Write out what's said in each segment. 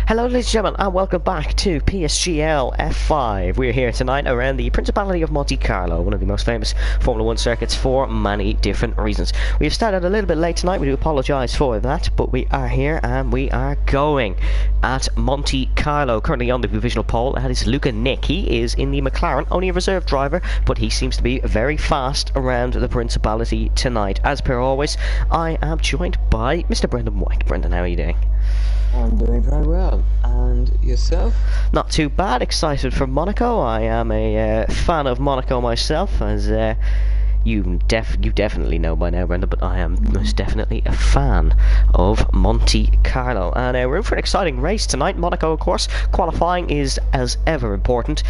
Hello ladies and gentlemen and welcome back to PSGL F5. We're here tonight around the Principality of Monte Carlo, one of the most famous Formula 1 circuits for many different reasons. We've started a little bit late tonight, we do apologise for that, but we are here and we are going at Monte Carlo. Currently on the provisional pole, that is Luca Nick. He is in the McLaren, only a reserve driver, but he seems to be very fast around the Principality tonight. As per always, I am joined by Mr. Brendan White. Brendan, how are you doing? I'm doing very well. And yourself? Not too bad. Excited for Monaco. I am a fan of Monaco myself, as you definitely know by now, Brenda, but I am most definitely a fan of Monte Carlo. And we're in for an exciting race tonight. Monaco, of course. Qualifying is as ever important,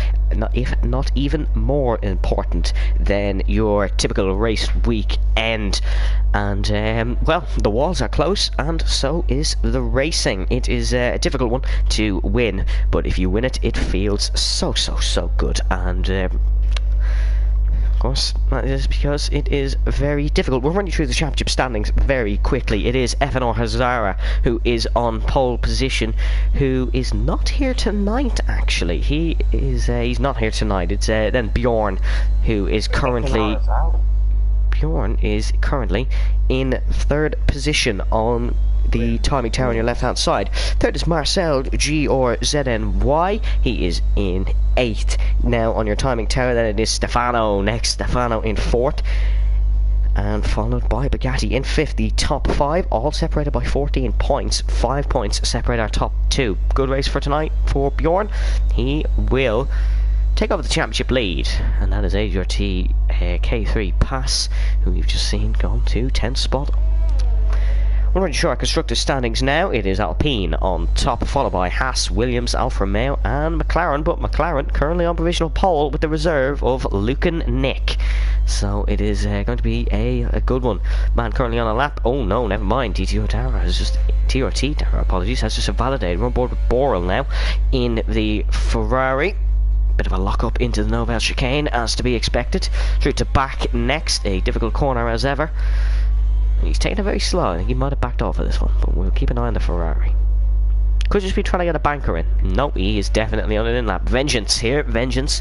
if not even more important than your typical race weekend. And, well, the walls are close, and so is the racing. It is a difficult one to win, but if you win it, it feels so good. And, of course, that is because it is very difficult. We'll run you through the championship standings very quickly. It is Efenor Hazara who is on pole position, who is not here tonight, actually. He's not here tonight. It's then Bjorn, who is currently... Bjorn is currently in third position on the timing tower on your left hand side. Third is Marcel G or ZNY. He is in 8th. Now on your timing tower, then it is Stefano next. Stefano in 4th. And followed by Bugatti in 5th. The top 5 all separated by 14 points. 5 points separate our top 2. Good race for tonight for Bjorn. He will take over the championship lead, and that is AGRT K3 Pass, who we've just seen gone to 10th spot. We're already sure our constructors' standings now. It is Alpine on top, followed by Haas, Williams, Alfa Romeo and McLaren, but McLaren currently on provisional pole with the reserve of Lucan Nick. So it is going to be a good one. Man currently on a lap. Oh no, never mind. TRT has just invalidated. We're on board with Borrell now in the Ferrari. Bit of a lock up into the Novel chicane, as to be expected. Through to back next, a difficult corner as ever. He's taking it very slow. I think he might have backed off of this one, but we'll keep an eye on the Ferrari. Could just be trying to get a banker in. No, he is definitely on an in lap. Vengeance here, Vengeance.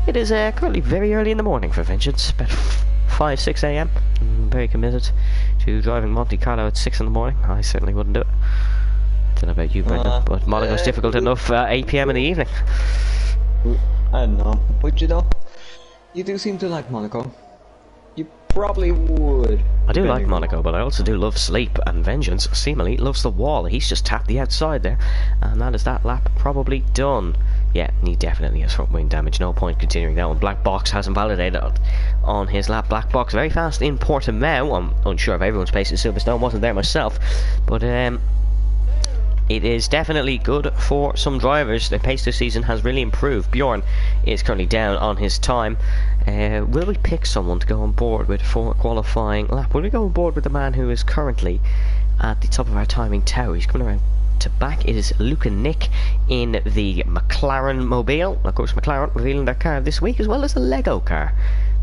It is currently very early in the morning for Vengeance, about 5-6 AM. Very committed to driving Monte Carlo at 6 in the morning. I certainly wouldn't do it. Don't know about you, Brendan, but Monaco's difficult enough 8 PM in the evening. I don't know, but you know, you do seem to like Monaco. You probably would. I do like Monaco, but I also do love sleep, and Vengeance seemingly loves the wall. He's just tapped the outside there, and that is that lap probably done. Yeah, he definitely has front wing damage. No point continuing that one. Black Box hasn't validated on his lap. Black Box very fast in Portimao. I'm unsure if everyone's pace in Silverstone. Wasn't there myself, but it is definitely good for some drivers. The pace this season has really improved. Bjorn is currently down on his time. Will we pick someone to go on board with for a qualifying lap? Will we go on board with the man who is currently at the top of our timing tower? He's coming around to back. It is Luca Nick in the McLaren Mobile. Of course, McLaren revealing their car this week, as well as a Lego car,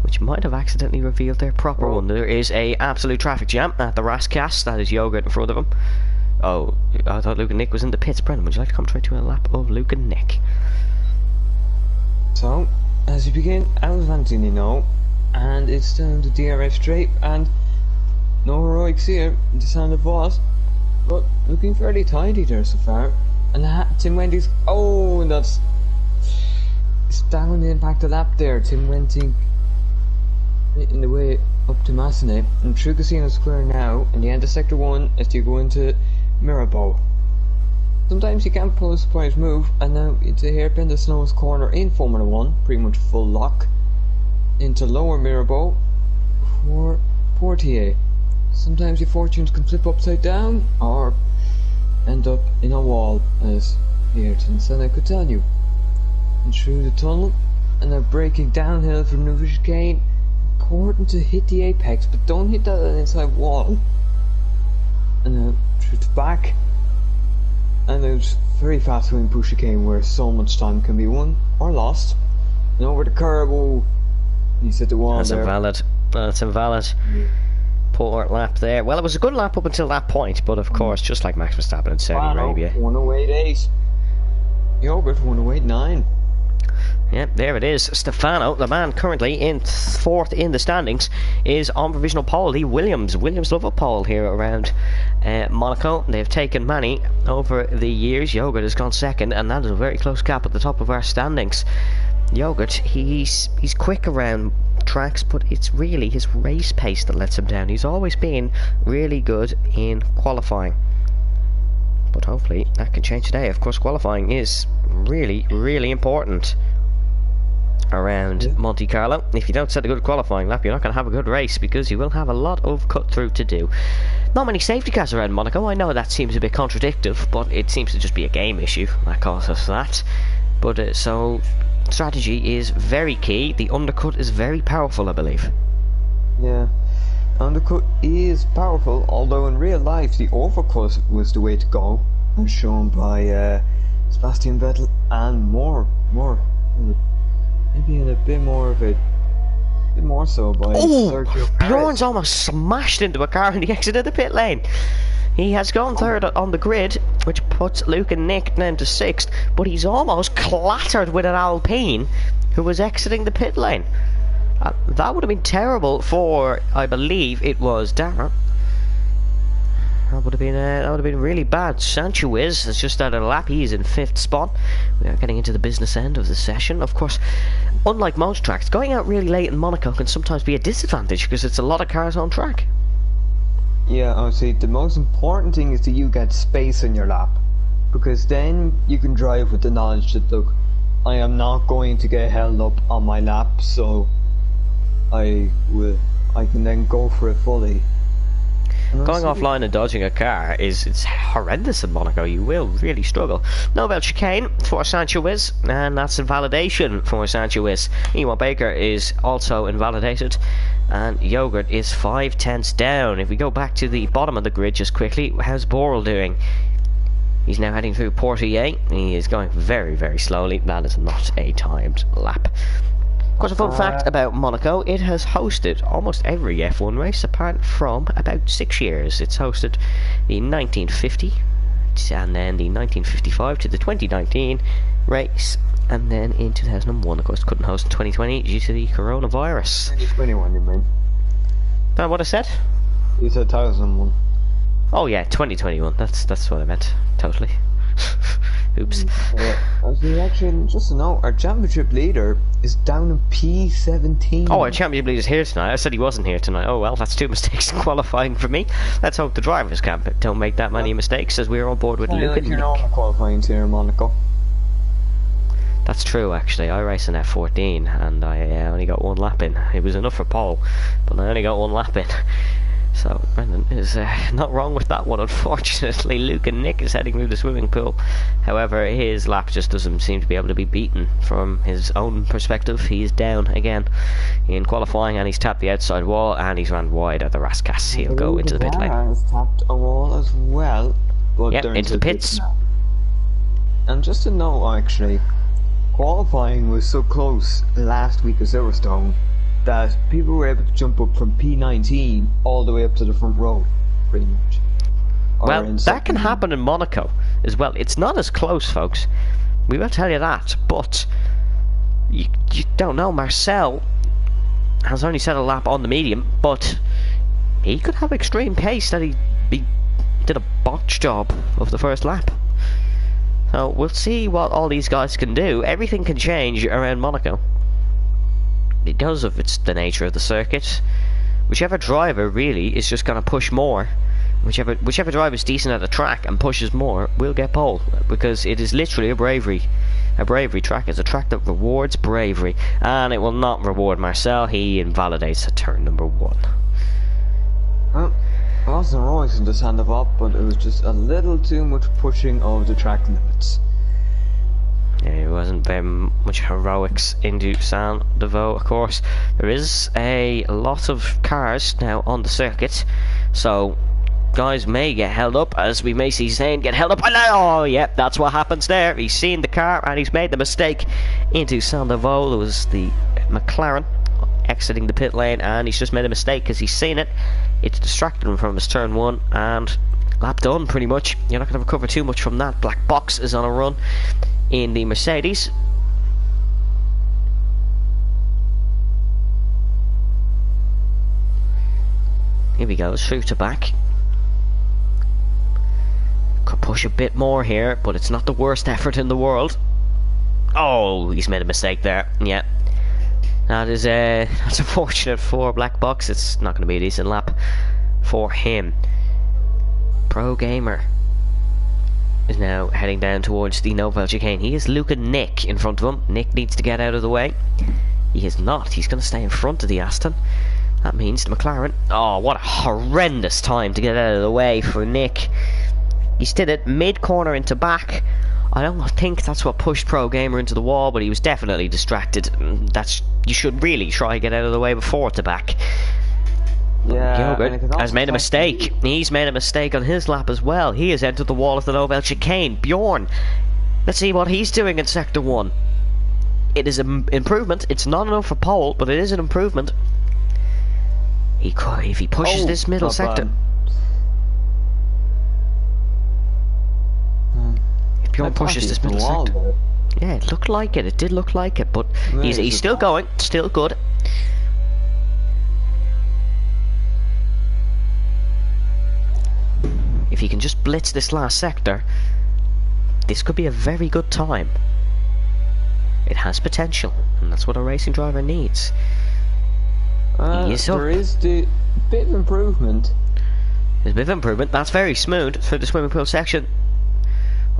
which might have accidentally revealed their proper one. There is a absolute traffic jam at the Rascas. That is Yogurt in front of him. Oh, I thought Luke and Nick was in the pits. Brendan, would you like to come try to a lap of Luke and Nick? So, as we begin out of Antonino, and it's down to DRS straight, and no heroics here, the sound of boss, but looking fairly tidy there so far. And Tim Wendy's, oh, and that's, it's down the impact of lap there. Tim Wendy in the way up to Massenet, and through Casino Square now, in the end of sector 1 as you go into Mirabeau. Sometimes you can't pull a surprise move, and now it's a hairpin, the slowest corner in Formula 1, pretty much full lock, into lower Mirabeau for Portier. Sometimes your fortunes can flip upside down, or end up in a wall, as Ayrton Senna could tell you. And through the tunnel, and now braking downhill from New Chicane. Important to hit the apex, but don't hit that inside wall. And then through the back, and there's very fast wing push chicane where so much time can be won or lost. And over the curb, oh, he's hit the wall. That's there. invalid. That's invalid. Poor lap there. Well, it was a good lap up until that point, but of course, just like Max Verstappen in Saudi Arabia. 108.8. Yogurt 108.9. Yeah, there it is. Stefano, the man currently in fourth in the standings, is on provisional pole. Williams love a pole here around Monaco. They've taken many over the years. Yogurt has gone second, and that is a very close gap at the top of our standings. Yogurt, he's quick around tracks, but it's really his race pace that lets him down. He's always been really good in qualifying, but hopefully that can change today. Of course, qualifying is really, really important around Monte Carlo. If you don't set a good qualifying lap, you're not going to have a good race, because you will have a lot of cut through to do. Not many safety cars around Monaco. I know that seems a bit contradictory, but it seems to just be a game issue that causes that. But so strategy is very key. The undercut is very powerful, I believe. Yeah, undercut is powerful, although in real life the overcut was the way to go, as shown by Sebastian Vettel, and maybe in a bit more so by Sergio Perez. Bjorn's almost smashed into a car in the exit of the pit lane. He has gone third on the grid, which puts Luke and Nick down to sixth, but he's almost clattered with an Alpine who was exiting the pit lane. That would have been terrible for, I believe it was Darren. That would have been really bad. Sanchez has just started a lap. He's in fifth spot. We are getting into the business end of the session. Of course, unlike most tracks, going out really late in Monaco can sometimes be a disadvantage because it's a lot of cars on track. Yeah, I see. The most important thing is that you get space in your lap, because then you can drive with the knowledge that, look, I am not going to get held up on my lap, so I can then go for it fully. Going offline and dodging a car it's horrendous in Monaco. You will really struggle. No belt chicane for Sanchez, and that's invalidation for Sanchez. Ewan Baker is also invalidated, and Yogurt is 5/10 down. If we go back to the bottom of the grid just quickly, how's Borrell doing? He's now heading through Portier. He is going very, very slowly. That is not a timed lap. Of course, a fun fact about Monaco, it has hosted almost every F1 race apart from about 6 years. It's hosted the 1950 and then the 1955 to the 2019 race, and then in 2001, of course, couldn't host in 2020 due to the coronavirus. 2021, you mean? Is that what I said? You said 2001. Oh yeah, 2021. That's what I meant. Totally. Oops. Actually, just to know, our championship leader is down in P17. Oh, our championship leader is here tonight. I said he wasn't here tonight. Oh well, that's 2 mistakes in qualifying for me. Let's hope the drivers don't make that many mistakes, as we're on board with Luke and Nick. Qualifying here in Monaco. That's true, actually. I raced in F14 and I only got 1 lap in. It was enough for pole, but I only got 1 lap in. So Brendan is not wrong with that one. Unfortunately, Luke and Nick is heading through the swimming pool. However, his lap just doesn't seem to be able to be beaten from his own perspective. He's down again in qualifying, and he's tapped the outside wall, and he's ran wide at the Rascasse. He'll go into the pit lane. Has tapped a wall as well. But yep, into the pits. And just to know, actually, qualifying was so close last week at Silverstone that people were able to jump up from P19 all the way up to the front row, pretty much. Well, that can happen in Monaco as well. It's not as close, folks. We will tell you that, but you don't know. Marcel has only set a lap on the medium, but he could have extreme pace that he did a botch job of the first lap. So we'll see what all these guys can do. Everything can change around Monaco because of the nature of the circuit. Whichever driver really is just going to push more, whichever driver is decent at the track and pushes more will get pole, because it is literally a bravery track. It's a track that rewards bravery, and it will not reward Marcel. He invalidates at turn number 1. Well, I wasn't always in the Sandoval, but it was just a little too much pushing of the track limits. Yeah, it wasn't very much heroics into Saint-Deveau, of course. There is a lot of cars now on the circuit, so guys may get held up, as we may see Zane get held up. Oh, yep, that's what happens there. He's seen the car and he's made the mistake into Saint-Deveau. There was the McLaren exiting the pit lane, and he's just made a mistake because he's seen it. It's distracted him from his turn 1, and lap done pretty much. You're not going to recover too much from that. Black Box is on a run in the Mercedes. Here we go, through to back. Could push a bit more here, but it's not the worst effort in the world. Oh, he's made a mistake there. Yeah. That's unfortunate for Black Box. It's not going to be a decent lap for him. Pro Gamer is now heading down towards the Nobel chicane. He is Luke and Nick in front of him. Nick needs to get out of the way. He is not. He's going to stay in front of the Aston. That means the McLaren. Oh, what a horrendous time to get out of the way for Nick. He's did it mid-corner into back. I don't think that's what pushed Pro Gamer into the wall, but he was definitely distracted. You should really try and get out of the way before to back. Yeah, Gilbert has made a mistake. He's made a mistake on his lap as well. He has entered the wall of the Nobel chicane. Bjorn, let's see what he's doing in Sector 1. It is an improvement. It's not enough for pole, but it is an improvement. If he pushes this middle sector... If Bjorn pushes this middle sector... Yeah, it looked like it. It did look like it, but he's still going. Still good. If he can just blitz this last sector, this could be a very good time. It has potential, and that's what a racing driver needs. There is the bit of improvement. There's a bit of improvement. That's very smooth through the swimming pool section.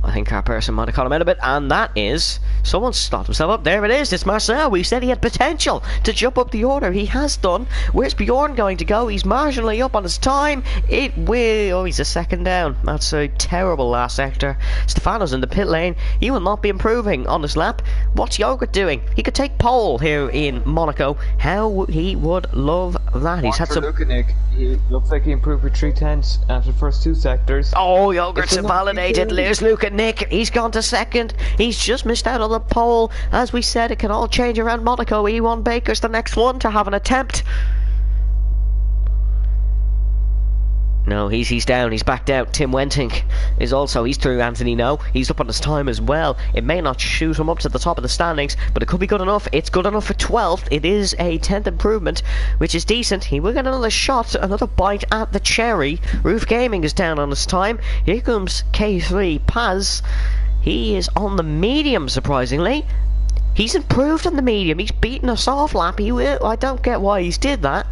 I think our person might have caught him out a bit, and that is... Someone stopped himself up. There it is. It's Marcel. We said he had potential to jump up the order. He has done. Where's Bjorn going to go? He's marginally up on his time. It will... Oh, he's a second down. That's a terrible last sector. Stefano's in the pit lane. He will not be improving on this lap. What's Yogurt doing? He could take pole here in Monaco. How he would love that. He's had some... Look at Nick. He looks like he improved with 3/10 after the first 2 sectors. Oh, Yogurt's invalidated. There's Luke and Nick. He's gone to second. He's just missed out on the pole. As we said, it can all change around Monaco. E1 Baker's the next one to have an attempt. No, he's down. He's backed out. Tim Wenting is also... He's through Anthony No. He's up on his time as well. It may not shoot him up to the top of the standings, but it could be good enough. It's good enough for 12th. It is a 10th improvement, which is decent. He will get another shot, another bite at the cherry. Roof Gaming is down on his time. Here comes K3 Paz. He is on the medium, surprisingly. He's improved on the medium. He's beaten a soft lap. I don't get why he's did that,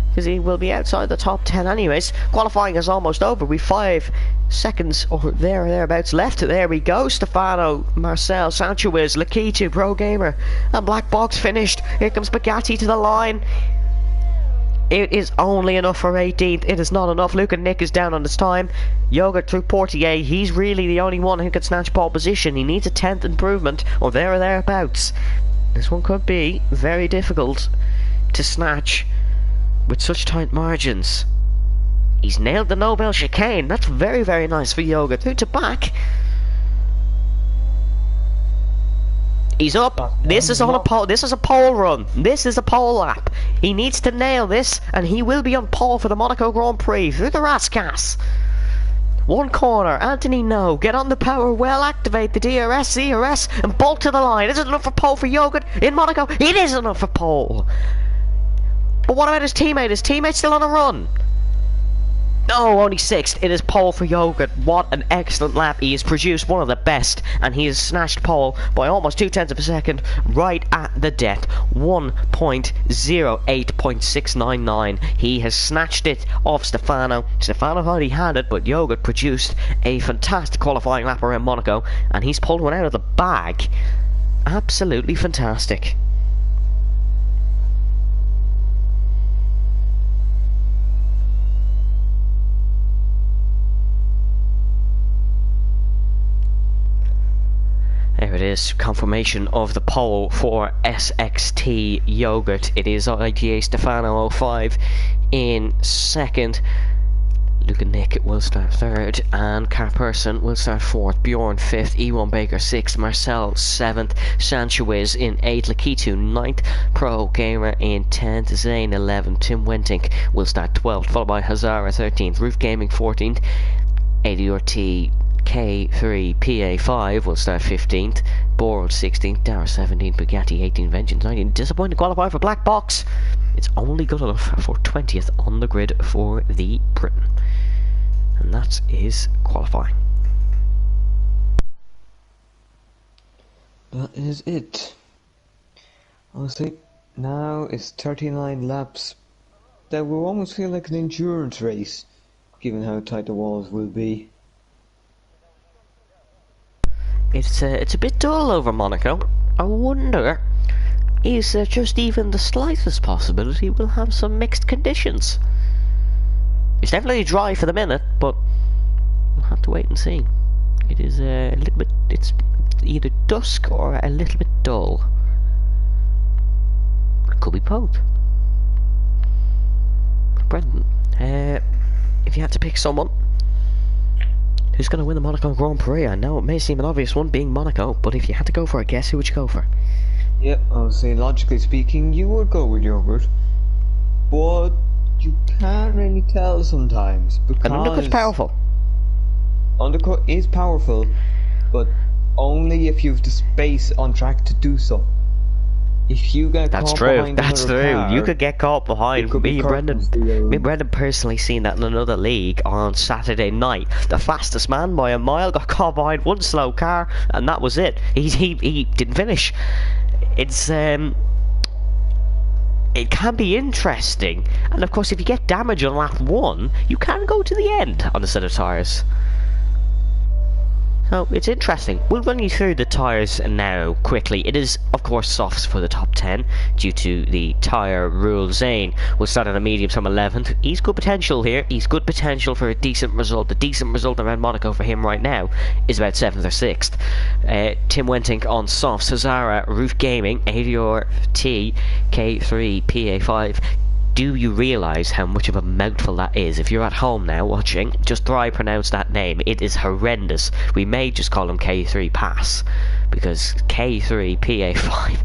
because he will be outside the top 10 anyways. Qualifying is almost over. We've 5 seconds or thereabouts left. There we go. Stefano, Marcel, Sanchez, Lakitu, Pro Gamer, and Black Box finished. Here comes Bugatti to the line. It is only enough for 18th. It is not enough. Luke and Nick is down on his time. Yogurt through Portier. He's really the only one who can snatch pole position. He needs a 10th improvement or thereabouts. This one could be very difficult to snatch with such tight margins. He's nailed the Nobel chicane. That's very, very nice for Yogurt. Through to back. He's up. This is on a pole. This is a pole run. This is a pole lap. He needs to nail this, and he will be on pole for the Monaco Grand Prix. Through the Rascas. One corner. Anthony No. Get on the power well. Activate the DRS, CRS, and bolt to the line. Is it enough for pole for Yogurt in Monaco? It is enough for pole. But what about his teammate? His teammate's still on a run. No, only 6th. It is pole for Yogurt. What an excellent lap. He has produced one of the best, and he has snatched pole by almost 0.2 of a second right at the death. 1.08.699. He has snatched it off Stefano. Stefano already had it, but Yogurt produced a fantastic qualifying lap around Monaco, and he's pulled one out of the bag. Absolutely fantastic. There it is, confirmation of the pole for SXT Yogurt. It is IGA Stefano 05 in second. Luke and Nick will start third, and Carperson will start fourth. Bjorn fifth, E1 Baker sixth, Marcel seventh, Sanchez in eighth, Lakitu ninth, Pro Gamer in 10th, Zane 11th, Tim Wentink will start 12th, followed by Hazara 13th, Roof Gaming 14th, ADRT K3 PA5 will start 15th, Boral 16th, Dower 17th, Bugatti 18th, Vengeance 19th. Disappointing qualifier for Black Box. It's only good enough for 20th on the grid for the Britain. And that is qualifying. That is it. Honestly, now it's 39 laps. That will almost feel like an endurance race, given how tight the walls will be. It's a bit dull over Monaco. I wonder, is there just even the slightest possibility we'll have some mixed conditions? It's definitely dry for the minute, but we'll have to wait and see. It is a little bit, it's either dusk or a little bit dull. It could be both. Brendan, if you had to pick someone who's going to win the Monaco Grand Prix, I know it may seem an obvious one being Monaco, but if you had to go for a guess, who would you go for? Yep, obviously, logically speaking, you would go with Yogurt, but you can't really tell sometimes, because An undercut's powerful. Undercut is powerful, but only if you've the space on track to do so. If you get That's caught true. behind That's another true. car, You could get caught behind. Me and Brendan personally seen that in another league on Saturday night. The fastest man by a mile got caught behind one slow car, and that was it. He didn't finish. It's it can be interesting, and of course, if you get damage on lap 1, you can go to the end on a set of tyres. So it's interesting. We'll run you through the tyres now quickly. It is, of course, softs for the top 10 due to the tyre rule. Zane will start on a medium from 11th. He's good potential here. He's good potential for a decent result. The decent result around Monaco for him right now is about 7th or 6th. Tim Wentink on softs. Hazara, Roof Gaming, ADR T, K3, PA5. Do you realise how much of a mouthful that is? If you're at home now watching, just try pronounce that name. It is horrendous. We may just call him K3 Pass, because K3 PA5,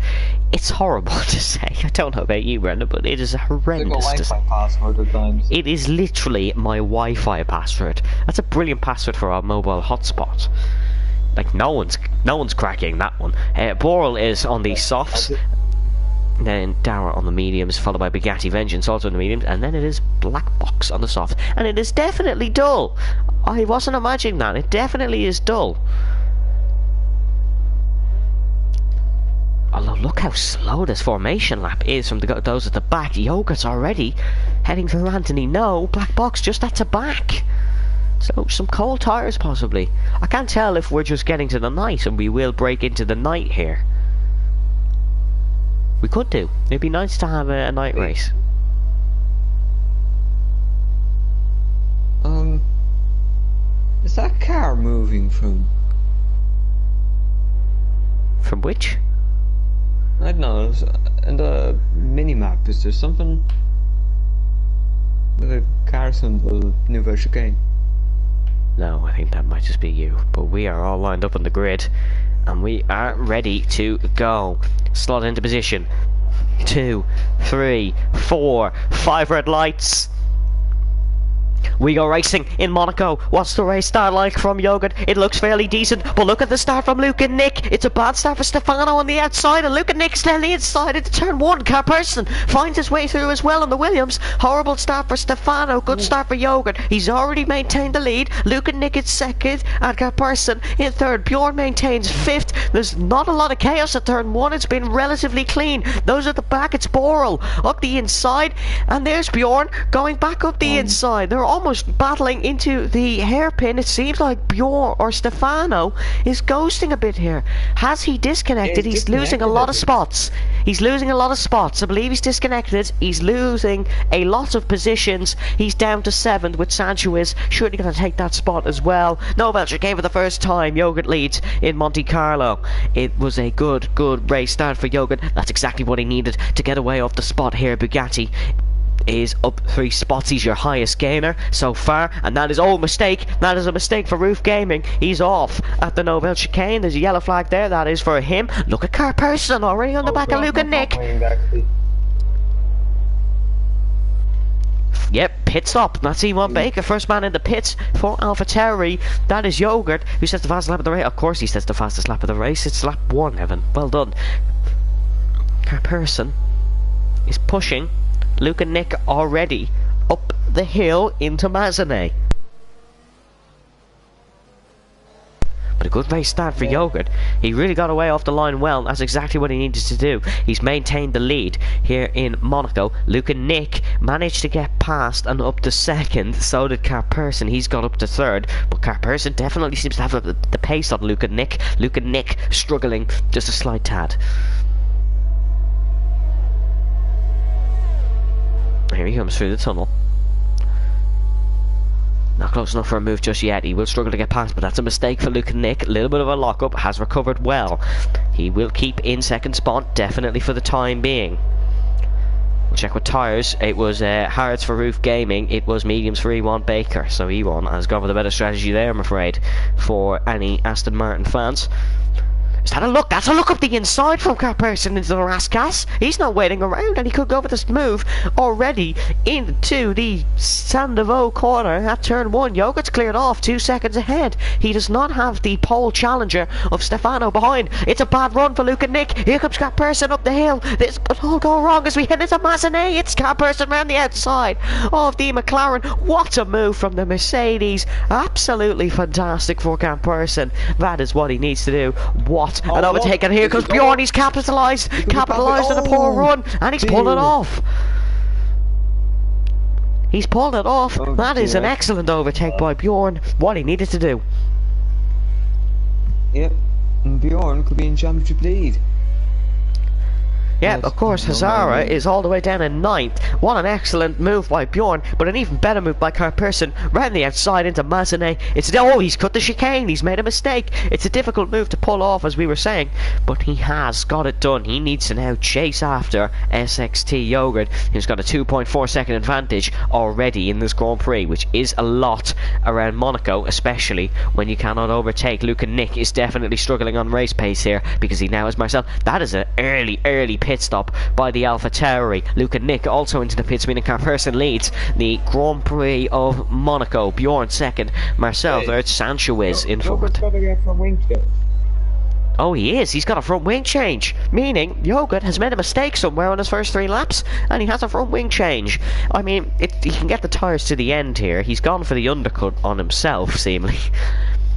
it's horrible to say. I don't know about you, Brendan, but it is horrendous to say. Password at times. It is literally my Wi-Fi password. That's a brilliant password for our mobile hotspot. Like no one's cracking that one. Boral is on the softs. Then Dower on the mediums, followed by Bugatti Vengeance also on the mediums, and then it is Black Box on the soft. And it is definitely dull. I wasn't imagining that. It definitely is dull. Although look how slow this formation lap is from those at the back. Yogurt's already heading through Anthony. No, Black Box just at the back. So some cold tyres possibly. I can't tell if we're just getting to the night, and we will break into the night here. We could do. It'd be nice to have a night race. Is that car moving from? From which? I don't know. In the mini-map, is there something with a car symbol, Nouveau Chicane? No, I think that might just be you. But we are all lined up on the grid, and we are ready to go. Slot into position. 2, 3, 4, 5 red lights. We go racing in Monaco. What's the race start like from Yogurt? It looks fairly decent, but look at the start from Luke and Nick. It's a bad start for Stefano on the outside, and Luke and Nick's down the inside into turn 1. Carperson finds his way through as well on the Williams. Horrible start for Stefano, good start for Yogurt. He's already maintained the lead. Luke and Nick is second, and Carperson in third. Bjorn maintains 5th. There's not a lot of chaos at turn 1. It's been relatively clean. Those at the back, it's Boral up the inside, and there's Bjorn going back up the inside. They're almost battling into the hairpin. It seems like Bjorn or Stefano is ghosting a bit here. Has he disconnected? He's losing a lot of spots. He's losing a lot of spots. I believe he's disconnected. He's losing a lot of positions. He's down to 7th with Sanchez surely going to take that spot as well. Nobel came for the first time. Yogurt leads in Monte Carlo. It was a good race start for Yogurt. That's exactly what he needed to get away off the spot here. Bugatti is up 3 spots. He's your highest gainer so far, and that is mistake. That is a mistake for Roof Gaming. He's off at the Nobel chicane. There's a yellow flag there. That is for him. Look at Car Person already on the back of Luke and Nick. Yep, pit stop. That's E1 Baker, first man in the pits for AlphaTauri. That is Yogurt, who sets the fastest lap of the race. Of course he sets the fastest lap of the race. It's lap 1, Evan. Well done. Car Person is pushing Luke and Nick already up the hill into Mazeney. But a good race start for Yogurt. He really got away off the line well. That's exactly what he needed to do. He's maintained the lead here in Monaco. Luke and Nick managed to get past and up to second. So did Car Person. He's got up to third. But Car Person definitely seems to have the pace on Luke and Nick. Luke and Nick struggling just a slight tad. Here he comes through the tunnel. Not close enough for a move just yet. He will struggle to get past, but that's a mistake for Luke and Nick. A little bit of a lockup. Has recovered well. He will keep in second spot, definitely for the time being. We'll check with tyres. It was hards for Roof Gaming. It was mediums for E1 Baker. So E1 has gone with a better strategy there, I'm afraid, for any Aston Martin fans. Is that a look? That's a look up the inside from Car Person into the Rascas. He's not waiting around, and he could go for this move already into the Sandoval corner at turn 1. Yogurt's cleared off 2 seconds ahead. He does not have the pole challenger of Stefano behind. It's a bad run for Luke and Nick. Here comes Car Person up the hill. This could all go wrong as we head into Mazeney. It's Car Person around the outside of the McLaren. What a move from the Mercedes. Absolutely fantastic for Car Person. That is what he needs to do. What an overtake, and here comes Bjorn. He's capitalised on a poor run, and he's pulled it off. He's pulled it off. That is an excellent overtake by Bjorn. What he needed to do. Yep, and Bjorn could be in championship lead. Yeah, of course, Hazara is all the way down in 9th. What an excellent move by Bjorn, but an even better move by Car Person. Round the outside into Mazeney. He's cut the chicane. He's made a mistake. It's a difficult move to pull off, as we were saying, but he has got it done. He needs to now chase after SXT Yogurt, who's got a 2.4 second advantage already in this Grand Prix, which is a lot around Monaco, especially when you cannot overtake. Luke and Nick is definitely struggling on race pace here, because he now has Marcel. That is an early pit stop by the AlphaTauri. Luke and Nick also into the pits, meaning Car Person leads the Grand Prix of Monaco. Bjorn second, Marcel third, Sancho is in fourth. Oh, he is. He's got a front wing change, meaning Yogurt has made a mistake somewhere on his first 3 laps, and he has a front wing change. I mean, he can get the tyres to the end here. He's gone for the undercut on himself, seemingly.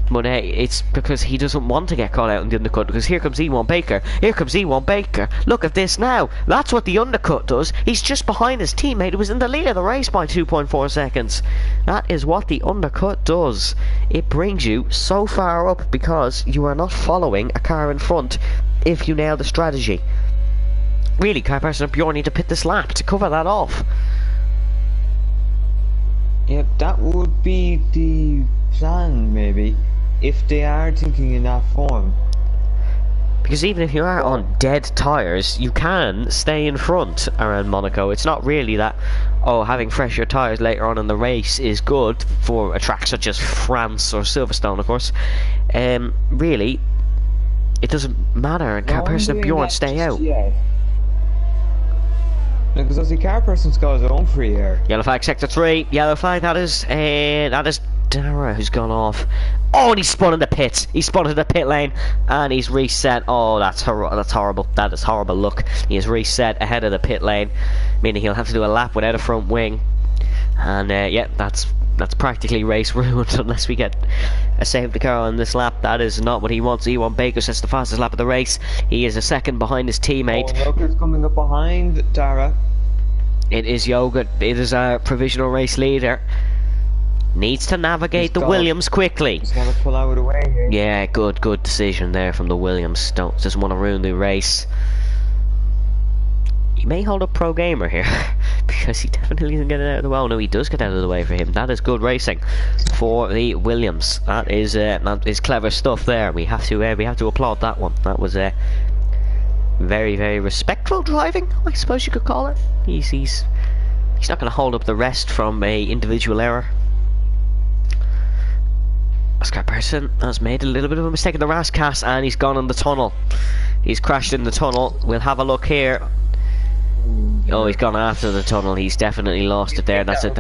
But it's because he doesn't want to get caught out in the undercut, because here comes E1 Baker. Here comes E1 Baker. Look at this now. That's what the undercut does. He's just behind his teammate who was in the lead of the race by 2.4 seconds. That is what the undercut does. It brings you so far up because you are not following a car in front if you nail the strategy. Really, Car Person and Bjorn need to pit this lap to cover that off. Yep, that would be the plan, maybe, if they are thinking in that form. Because even if you are on dead tyres, you can stay in front around Monaco. It's not really that, having fresher tyres later on in the race is good for a track such as France or Silverstone, of course. Really, it doesn't matter, and Car Person and Bjorn stay out. Because as the Car Person's got his own free air. Yellow flag, sector 3. Yellow flag, that is Dara who's gone off. Oh, and he's spun in the pits. He's spun into the pit lane, and he's reset. Oh, that's horrible. That is horrible. Look, he has reset ahead of the pit lane, meaning he'll have to do a lap without a front wing. And yeah, that's practically race ruined unless we get a safety car on this lap. That is not what he wants. E1 Baker sets the fastest lap of the race. He is a second behind his teammate. Yogurt's coming up behind Dara. It is Yogurt. It is our provisional race leader. Needs to navigate the Williams quickly. He's got to pull out of the way here. Yeah, good decision there from the Williams. Doesn't want to ruin the race. He may hold up Pro Gamer here because he definitely isn't getting out of the way. Oh, no, he does get out of the way for him. That is good racing for the Williams. That is clever stuff there. We have to applaud that one. That was very, very respectful driving, I suppose you could call it. He's He's not going to hold up the rest from a individual error. Oscar Person has made a little bit of a mistake in the Rascas, and he's gone in the tunnel. He's crashed in the tunnel. We'll have a look here. Oh, he's gone after the tunnel. He's definitely lost it there. That's it.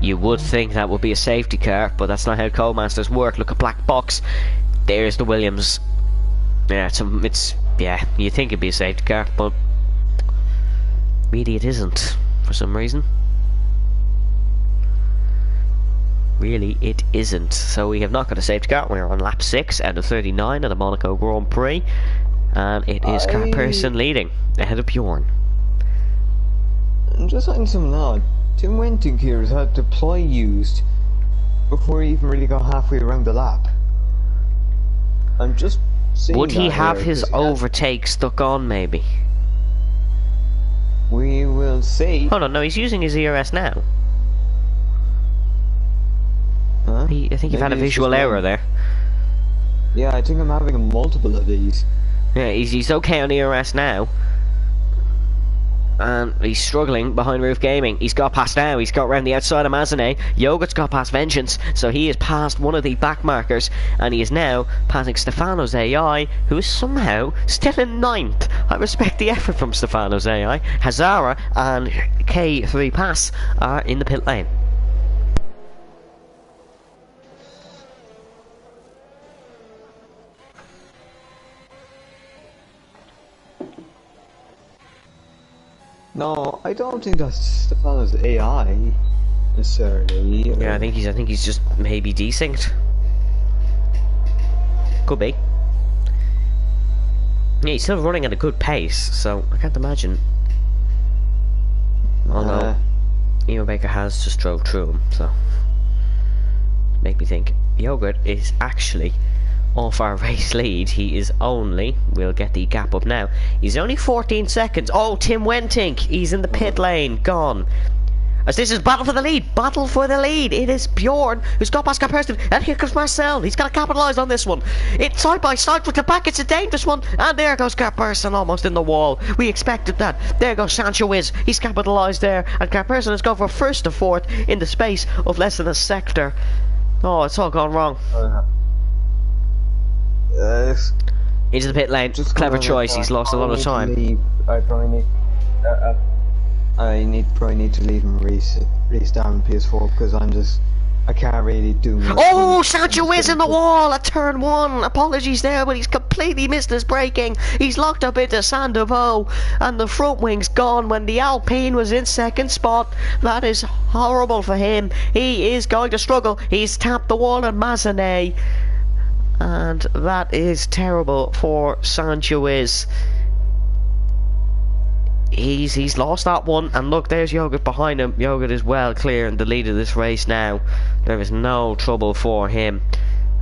You would think that would be a safety car, but that's not how Codemasters work. Look at Black Box. There's the Williams. Yeah, it's yeah. You think it'd be a safety car, but really it isn't for some reason. Really, it isn't. So we have not got a safety car. We're on lap 6 out of 39 of the Monaco Grand Prix, and it is Car Person leading ahead of Bjorn. I'm just finding something odd. Tunetank here has had deploy used before he even really got halfway around the lap. I'm just seeing. Would he have here, his overtake stuck on, maybe? We will see. Hold on, no, he's using his ERS now. Huh? I think you've had a visual error there. Yeah, I think I'm having a multiple of these. Yeah, he's okay on ERS now. And he's struggling behind Roof Gaming. He's got past now. He's got round the outside of Mazanet. Yogurt's got past Vengeance. So he is past one of the back markers. And he is now passing Stefano's AI, who is somehow still in 9th. I respect the effort from Stefano's AI. Hazara and K3 Pass are in the pit lane. No, I don't think that's Stefano's AI necessarily. Yeah, I think he's just maybe desynced. Could be. Yeah, he's still running at a good pace, so I can't imagine. Although Ian Baker has just drove through him, so make me think Yogurt is actually off our race lead. He is only, we'll get the gap up now, he's only 14 seconds. Oh, Tunetank, he's in the pit lane, gone. As this is battle for the lead, battle for the lead. It is Bjorn who's got past Person, and here comes Marcel. He's got to capitalise on this one. It's side by side with the back. It's a dangerous one, and there goes Person almost in the wall. We expected that. There goes Sancho Wiz. He's capitalised there, and Person has gone from 1st to 4th in the space of less than a sector. Oh, it's all gone wrong. Into the pit lane. Just clever choice. He's lost a lot of time. I probably need to leave and restart PS4 because I can't really do much. Oh, Sancho is in the wall at turn 1. Apologies there, but he's completely missed his braking. He's locked up into Sandoval, and the front wing's gone when the Alpine was in 2nd spot. That is horrible for him. He is going to struggle. He's tapped the wall at Mazanet, and that is terrible for Sancho is. He's lost that one, and look, there's Yogurt behind him. Yogurt is well clear in the lead of this race now. There is no trouble for him,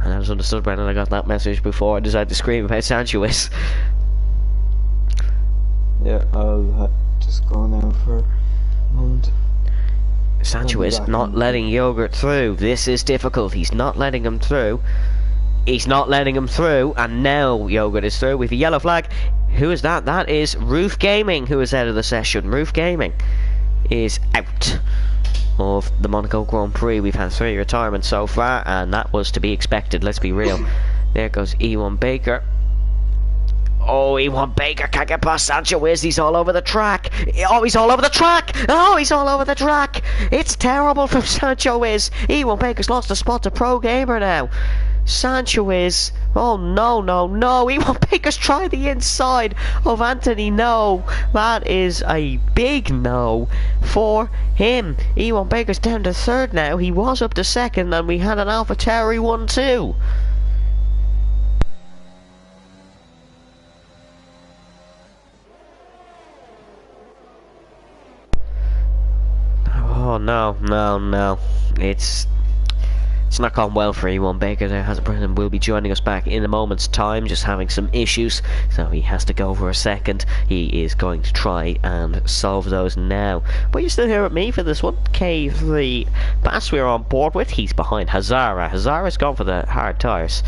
and I was understood when I got that message before I decided to scream about Sancho is. Yeah, I'll just go now for a moment. Sancho is not letting Yogurt through. This is difficult. He's not letting him through. He's not letting him through, and now Yogurt is through with a yellow flag. Who is that? That is Roof Gaming, who is out of the session. Roof Gaming is out of the Monaco Grand Prix. We've had 3 retirements so far, and that was to be expected, let's be real. There goes E1 Baker. Oh, E1 Baker can't get past Sancho Wiz. He's all over the track. Oh, he's all over the track. Oh, he's all over the track. It's terrible from Sancho Wiz. E1 Baker's lost a spot to Pro Gamer now. Sancho is, oh no, E1 Baker's tried the inside of Anthony. No, that is a big no for him. E1 Baker's down to 3rd now. He was up to 2nd, and we had an AlphaTauri 1-2. Oh no, it's not gone well for E1 Baker there, has Brennan will be joining us back in a moment's time, just having some issues, so he has to go for a second. He is going to try and solve those now. But you're still here with me for this one. K3 Bass we're on board with. He's behind Hazara. Hazara's gone for the hard tyres.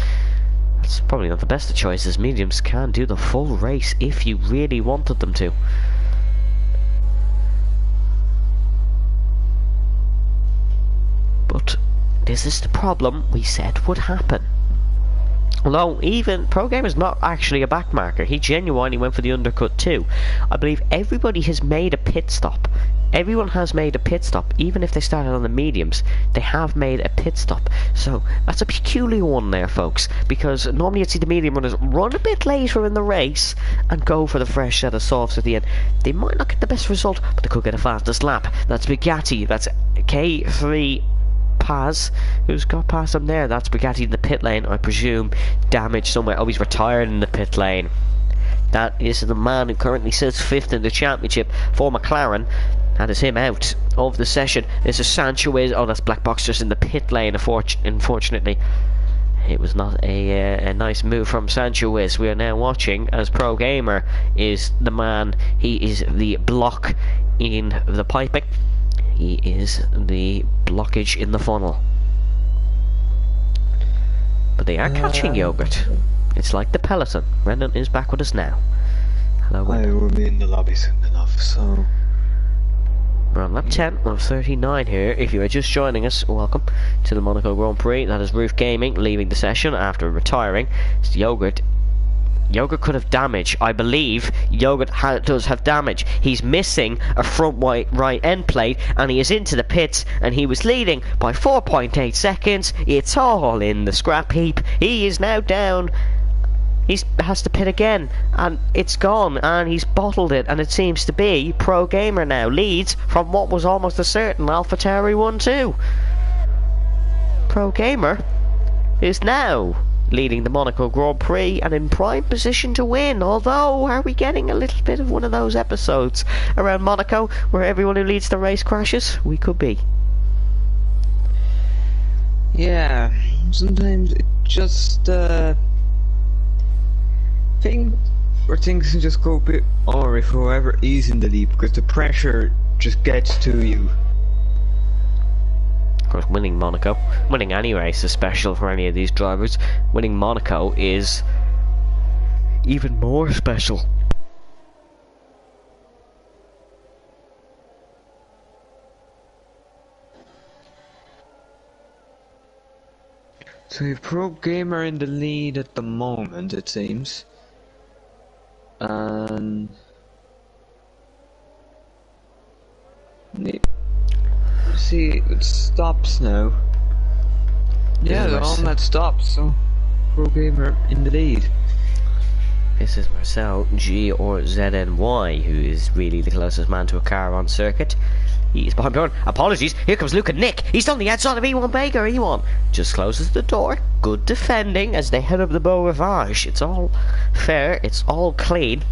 That's probably not the best of choices. Mediums can do the full race if you really wanted them to. This is the problem we said would happen. Although, even Pro Gamer's not actually a backmarker. He genuinely went for the undercut too. I believe everybody has made a pit stop. Everyone has made a pit stop. Even if they started on the mediums, they have made a pit stop. So, that's a peculiar one there, folks. Because normally you'd see the medium runners run a bit later in the race and go for the fresh set of softs at the end. They might not get the best result, but they could get a fastest lap. That's Bugatti. That's K3... Paz, who's got past him there. That's Bugatti in the pit lane, I presume. Damage somewhere. Oh, he's retired in the pit lane. That is the man who currently sits 5th in the championship for McLaren. That is him out of the session. This is Sanchez. Oh, that's Black Box just in the pit lane, unfortunately. It was not a nice move from Sanchez. We are now watching as Pro Gamer is the man. He is the block in the piping. He is the blockage in the funnel. But they are catching Yogurt. It's like the peloton. Brendan is back with us now. Hello, I will be in the lobby soon enough, so... We're on lap 10 of 39 here. If you are just joining us, welcome to the Monaco Grand Prix. That is Roof Gaming leaving the session after retiring. It's Yogurt. Yogurt could have damage. I believe Yogurt does have damage. He's missing a front right end plate, and he is into the pits, and he was leading by 4.8 seconds. It's all in the scrap heap. He is now down. He has to pit again, and it's gone, and he's bottled it, and it seems to be Pro Gamer now leads from what was almost a certain AlphaTauri 1-2. Pro Gamer is now leading the Monaco Grand Prix and in prime position to win. Although, are we getting a little bit of one of those episodes around Monaco where everyone who leads the race crashes? We could be. Yeah, sometimes it just things can just go a bit or if whoever is in the lead, because the pressure just gets to you. Of course, winning Monaco, winning any race is special for any of these drivers. Winning Monaco is even more special. So you have Pro Gamer in the lead at the moment, it seems. And see, it stops now. Yeah, they're on that stops, so Pro Gamer in the lead. This is Marcel G or ZNY, who is really the closest man to a car on circuit. He's behind Bjorn. Apologies, here comes Luke and Nick. He's on the outside of E1 Baker. E1 just closes the door. Good defending as they head up the Beau Rivage. It's all fair, it's all clean.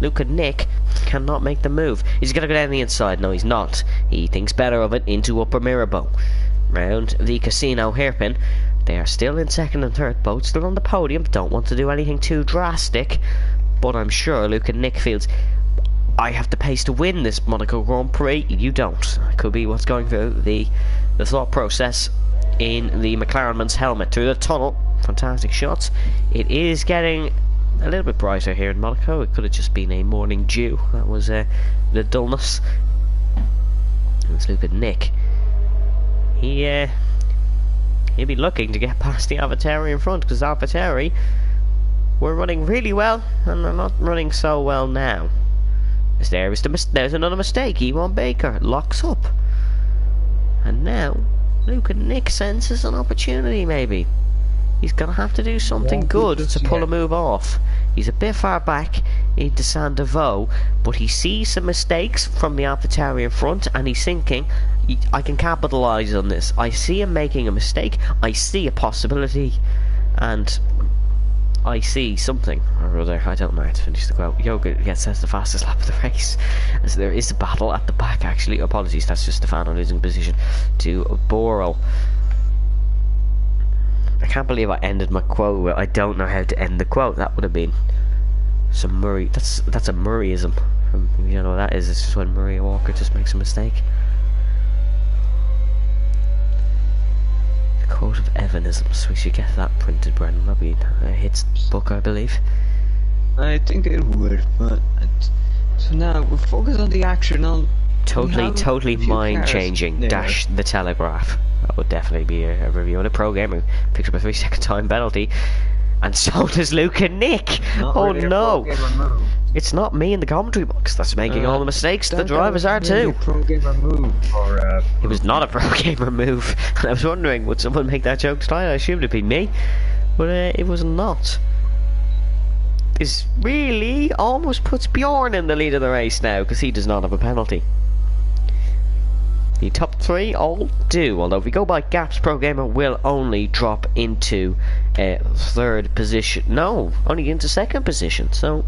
Luke and Nick cannot make the move. He's gonna go down the inside. No, he's not. He thinks better of it into Upper Mirabeau. Round the casino hairpin. They are still in second and third. Both still on the podium. Don't want to do anything too drastic. But I'm sure Luke and Nick feels, I have the pace to win this Monaco Grand Prix. You don't. Could be what's going through the thought process in the McLarenman's helmet. Through the tunnel. Fantastic shots. It is getting a little bit brighter here in Monaco. It could have just been a morning dew. That was the dullness. Let's look at Nick. He'll be looking to get past the AlphaTauri in front, because AlphaTauri were running really well and they're not running so well now. As there's another mistake. E1 Baker locks up, and now Luke and Nick senses an opportunity. Maybe he's gonna have to do something good to pull a move off. He's a bit far back into Saint-Devoux, but he sees some mistakes from the AlphaTauri in front, and he's thinking, I can capitalise on this. I see him making a mistake, I see a possibility, and I see something or other. I don't know how to finish the quote. Yoga gets the fastest lap of the race, as there is a battle at the back actually. Apologies, that's just Stefano losing position to Boro. I can't believe I ended my quote with I don't know how to end the quote. That would have been some Murray. That's a Murrayism. You know what that is? It's just when Murray Walker just makes a mistake. The quote of Evanisms. We should get that printed, Brendan. That'll be a hits book, I believe. I think it would, but so now we'll focus on the action on Totally a few mind cars changing. there. Dash the Telegraph. That would definitely be a review on a pro game who picks up a 3-second time penalty. And so does Luke and Nick. Not Oh really a no! pro gamer move. It's not me in the commentary box that's making all the mistakes. The That drivers are was really too. a pro gamer move for, It was not a pro gamer move. And I was wondering, would someone make that joke tonight? I assumed it'd be me. But it was not. This really almost puts Bjorn in the lead of the race now, because he does not have a penalty. The top three all do, although if we go by gaps, Pro Gamer will only drop into third position. No, only into second position. So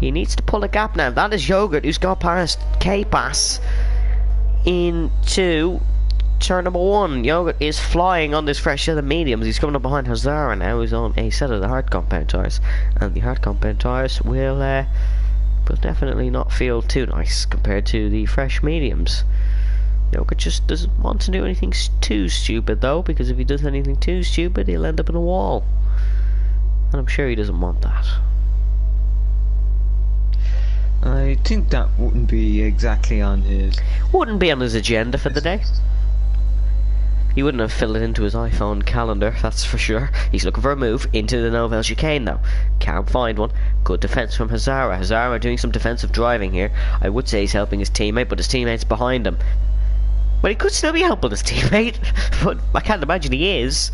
he needs to pull a gap now. That is Yogurt, who's got past K-Pass into turn number 1. Yogurt is flying on this fresh set of mediums. He's coming up behind Hazara now, who's on a set of the hard compound tyres. And the hard compound tyres will definitely not feel too nice compared to the fresh mediums. Yogurt just doesn't want to do anything too stupid though, because if he does anything too stupid, he'll end up in a wall. And I'm sure he doesn't want that. I think that wouldn't be exactly on his... Wouldn't be on his agenda for the day. He wouldn't have filled it into his iPhone calendar, that's for sure. He's looking for a move into the Novel chicane though. Can't find one. Good defence from Hazara. Hazara doing some defensive driving here. I would say he's helping his teammate, but his teammate's behind him. Well, he could still be helping his teammate, but I can't imagine he is.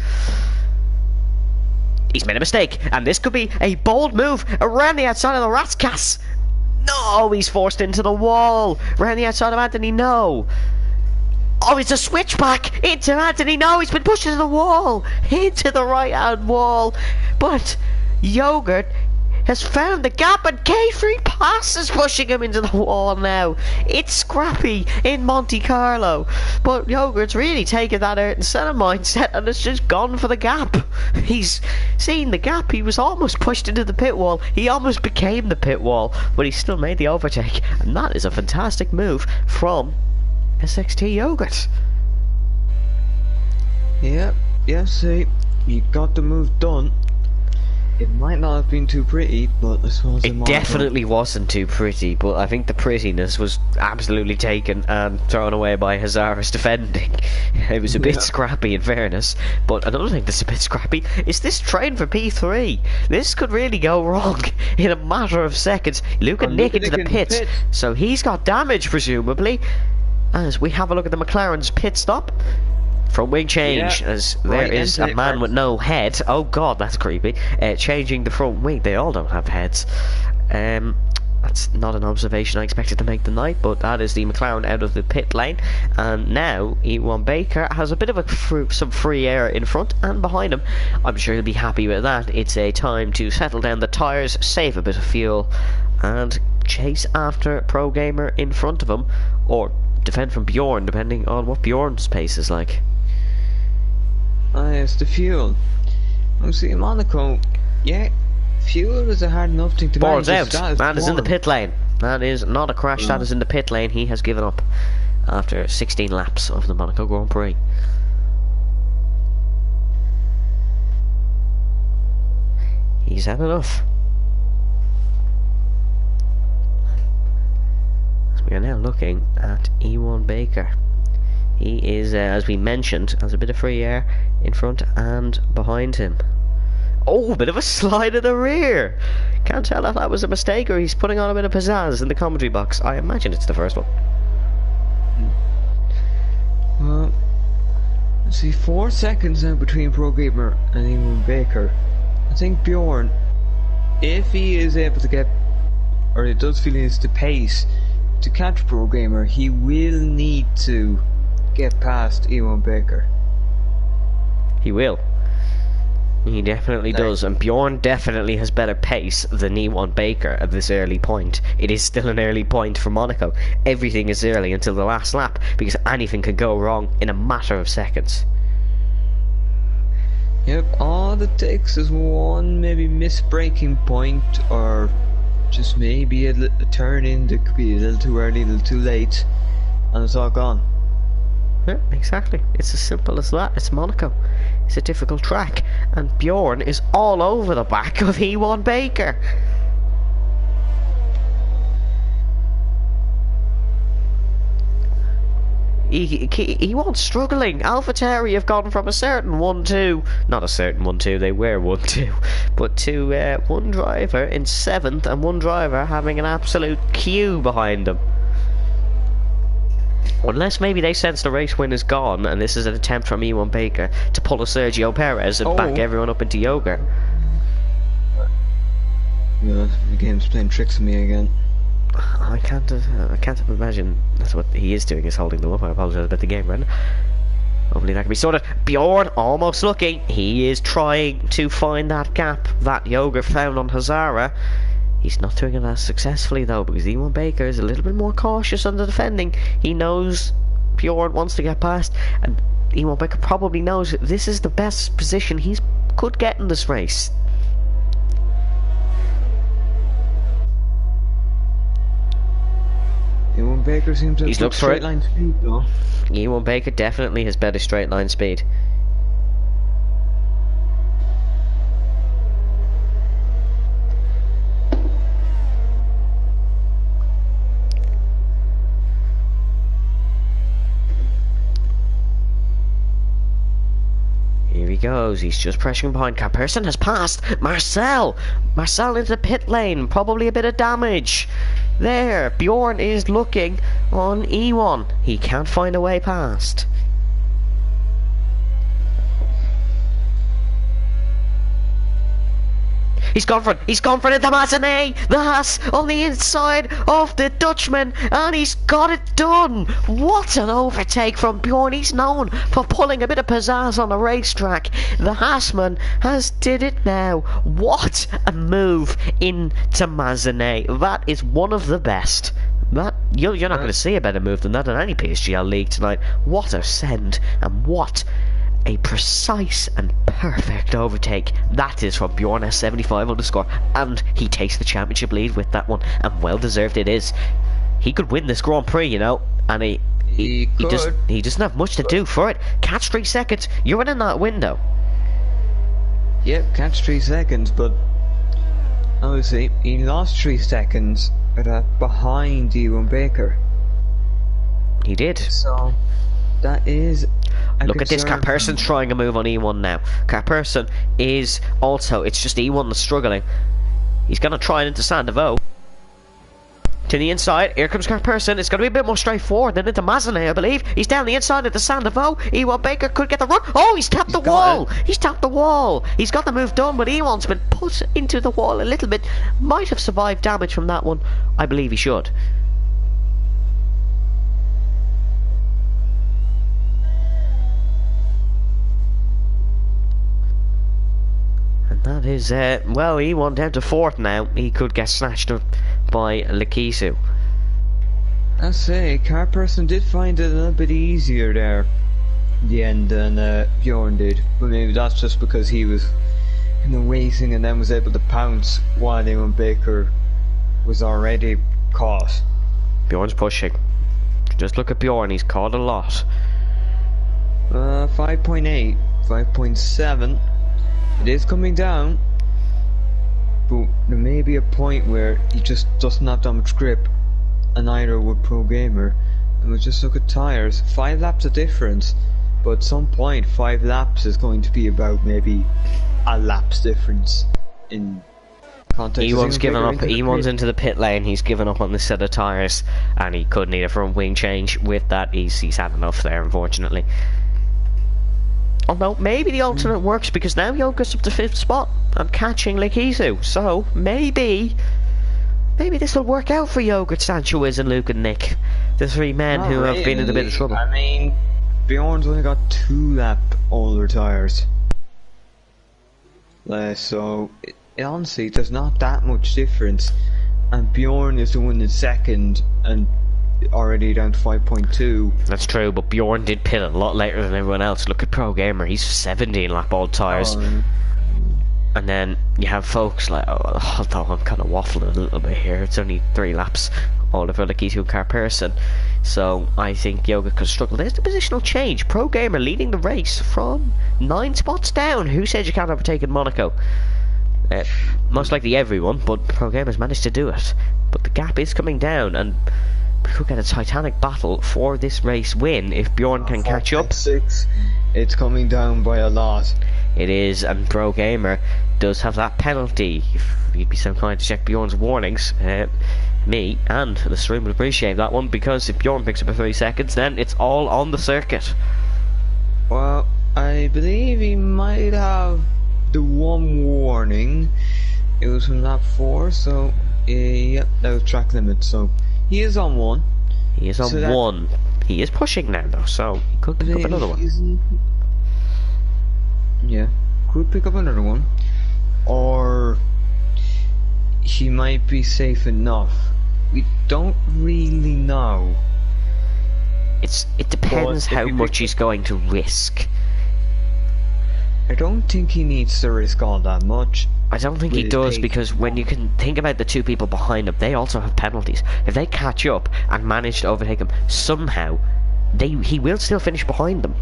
He's made a mistake, and this could be a bold move around the outside of the Ratskas. No, he's forced into the wall. Around the outside of Anthony, no. Oh, it's a switchback into Anthony. No, he's been pushed into the wall. Into the right-hand wall. But Yogurt has found the gap, and K3 Pass is pushing him into the wall now. It's scrappy in Monte Carlo, but Yogurt's really taken that out and set a mindset and has just gone for the gap. He's seen the gap. He was almost pushed into the pit wall. He almost became the pit wall, but he still made the overtake, and that is a fantastic move from SXT Yogurt. Yep, see, you got the move done. It might not have been too pretty, but I suppose it definitely wasn't too pretty, but I think the prettiness was absolutely taken and thrown away by Hazara's defending. It was a bit scrappy in fairness, but another thing that's a bit scrappy is this train for P3. This could really go wrong in a matter of seconds. Luke and Nick into the pit, so he's got damage presumably. As we have a look at the McLaren's pit stop. Front wing change, as there is a man with no head. Oh god, that's creepy. Changing the front wing. They all don't have heads. That's not an observation I expected to make tonight, but that is the McLaren out of the pit lane. And now E1 Baker has a bit of some free air in front and behind him. I'm sure he'll be happy with that. It's a time to settle down the tyres, save a bit of fuel, and chase after Pro Gamer in front of him, or defend from Bjorn, depending on what Bjorn's pace is like. It's the fuel. I'm seeing Monaco. Yeah, fuel is a hard enough thing to manage. Ball's out. Man is in the pit lane. That is not a crash. That is in the pit lane. He has given up after 16 laps of the Monaco Grand Prix. He's had enough. So we are now looking at E1 Baker. He is, as we mentioned, has a bit of free air in front and behind him. Oh, a bit of a slide in the rear. Can't tell if that was a mistake or he's putting on a bit of pizzazz in the commentary box. I imagine it's the first one. Well, let's see, 4 seconds now between Pro Gamer and E1 Baker. I think Bjorn, if he is able to get, or it does feel he has the pace to catch Pro Gamer, he will need to get past E1 Baker. He will. He definitely does, and Bjorn definitely has better pace than E1 Baker at this early point. It is still an early point for Monaco. Everything is early until the last lap, because anything can go wrong in a matter of seconds. Yep, all it takes is one maybe misbraking point, or just maybe a turn in that could be a little too early, a little too late, and it's all gone. Yeah, exactly. It's as simple as that. It's Monaco. It's a difficult track, and Bjorn is all over the back of E1 Baker. He won't struggling. AlphaTauri have gone from a certain 1-2, not a certain 1-2, they were 1-2, but to one driver in 7th and one driver having an absolute queue behind them. Unless maybe they sense the race win is gone and this is an attempt from E1 Baker to pull a Sergio Perez and back everyone up into yoga. Yeah, the game's playing tricks on me again. I can't imagine that's what he is doing, is holding them up. I apologise about the game, Brendan. Hopefully that can be sorted. Bjorn almost looking. He is trying to find that gap that Yoga found on Hazara. He's not doing it as successfully though, because E1 Baker is a little bit more cautious on the defending. He knows Bjorn wants to get past, and E1 Baker probably knows that this is the best position he could get in this race. E1 Baker seems to have straight line speed though. E1 Baker definitely has better straight line speed. Here he goes, he's just pressuring behind. Carperson has passed Marcel into the pit lane, probably a bit of damage. There, Bjorn is looking on E1. He can't find a way past. He's gone for it into Mazane. The Haas on the inside of the Dutchman, and he's got it done. What an overtake from Bjorn. He's known for pulling a bit of pizzazz on the racetrack. The Haasman has did it now. What a move into Mazane. That is one of the best. That you're not going to see a better move than that in any PSGL league tonight. What a send, and what a precise and perfect overtake that is from Bjorn S75 on the score, and he takes the championship lead with that one, and well deserved it is. He could win this Grand Prix, you know, and he doesn't have much to do for it. Catch 3 seconds, you're in that window. Yep, catch 3 seconds, but obviously he lost 3 seconds behind E1 Baker. He did. So that is look at this. Carperson's trying a move on E1 now. Carperson is also, it's just E1 that's struggling. He's going to try it into Sandoval. To the inside, here comes Carperson. It's going to be a bit more straightforward than into Mazane, I believe. He's down the inside of the Sandoval. E1 Baker could get the run. Oh, he's tapped the wall. He's tapped the wall. He's got the move done, but E1's been put into the wall a little bit. Might have survived damage from that one. I believe he should. And that is, well, E1 down to 4th now. He could get snatched up by Lakisu. I say, Carperson did find it a little bit easier there in the end than Bjorn did. But maybe that's just because he was kind of waiting and then was able to pounce while E1 Baker was already caught. Bjorn's pushing. Just look at Bjorn, he's caught a lot. 5.8, 5.7. It is coming down, but there may be a point where he just doesn't have that much grip, and neither would Pro Gamer. And we'll just look at tyres. 5 laps of difference, but at some point 5 laps is going to be about maybe a lap's difference in context. E1's given up. E1's into the pit lane. He's given up on this set of tyres, and he could need a front wing change. With that, he's had enough there, unfortunately. Although maybe the alternate works, because now Yoga's up to 5th spot and catching Lakisu. So maybe this will work out for Yoga, Sanchez and Luke and Nick, the 3 men who have been in a bit of trouble. I mean, Bjorn's only got 2 lap older tyres. So honestly, there's not that much difference. And Bjorn is the one in 2nd and already down to 5.2. That's true, but Bjorn did pit a lot later than everyone else. Look at Pro Gamer, he's 17 lap old tyres. And then you have folks like, although I'm kind of waffling a little bit here, it's only 3 laps older for Lakisu and Carperson. So I think Yoga could struggle. There's the positional change. Pro Gamer leading the race from 9 spots down. Who said you can't overtake in Monaco? Most likely everyone, but Pro Gamer's managed to do it. But the gap is coming down, and we could get a titanic battle for this race win if Bjorn can catch up. 6. It's coming down by a lot. It is, and Pro Gamer does have that penalty. If you'd be so kind to check Bjorn's warnings, me and the stream would appreciate that one, because if Bjorn picks up a 3 seconds, then it's all on the circuit. Well, I believe he might have the one warning. It was from lap 4, so yep, that was track limit. So he is on 1. He is on 1. He is pushing now, though, so he could pick up another one. Yeah, could pick up another one, or he might be safe enough. We don't really know. It depends how much he's going to risk. I don't think he needs to risk all that much. I don't think he does, because when you can think about the 2 people behind him, they also have penalties. If they catch up and manage to overtake him somehow, he will still finish behind them.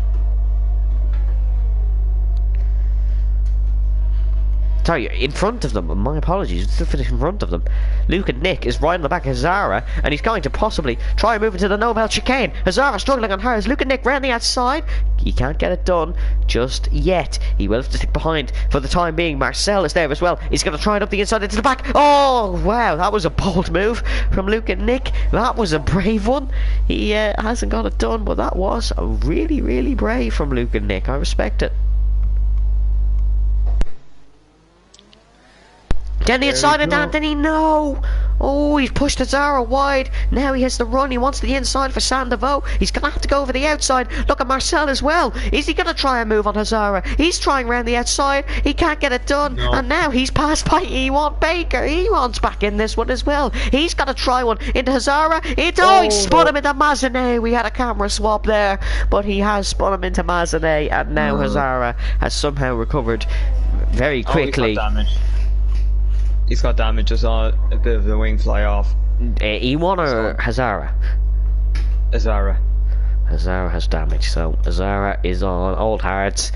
Sorry, in front of them. My apologies. Still finish in front of them. Luke and Nick is right on the back of Hazara, and he's going to possibly try and move into the Nobel chicane. Hazara struggling on hers. Luke and Nick round the outside. He can't get it done just yet. He will have to stick behind for the time being. Marcel is there as well. He's going to try it up the inside into the back. Oh, wow. That was a bold move from Luke and Nick. That was a brave one. He hasn't got it done, but that was really, really brave from Luke and Nick. I respect it. Down the inside of Anthony, no! Oh, he's pushed Hazara wide. Now he has to run. He wants the inside for Sandoval. He's going to have to go over the outside. Look at Marcel as well. Is he going to try and move on Hazara? He's trying around the outside. He can't get it done. No. And now he's passed by Ewan Baker. Ewan's back in this one as well. He's got to try one into Hazara. He spun him into Mazanet. We had a camera swap there, but he has spun him into Mazanet, and now Hazara has somehow recovered very quickly. He's got damage. He's got damage. Just saw a bit of the wing fly off. Ewan or Hazara? Hazara. Hazara has damage, so Hazara is on old hearts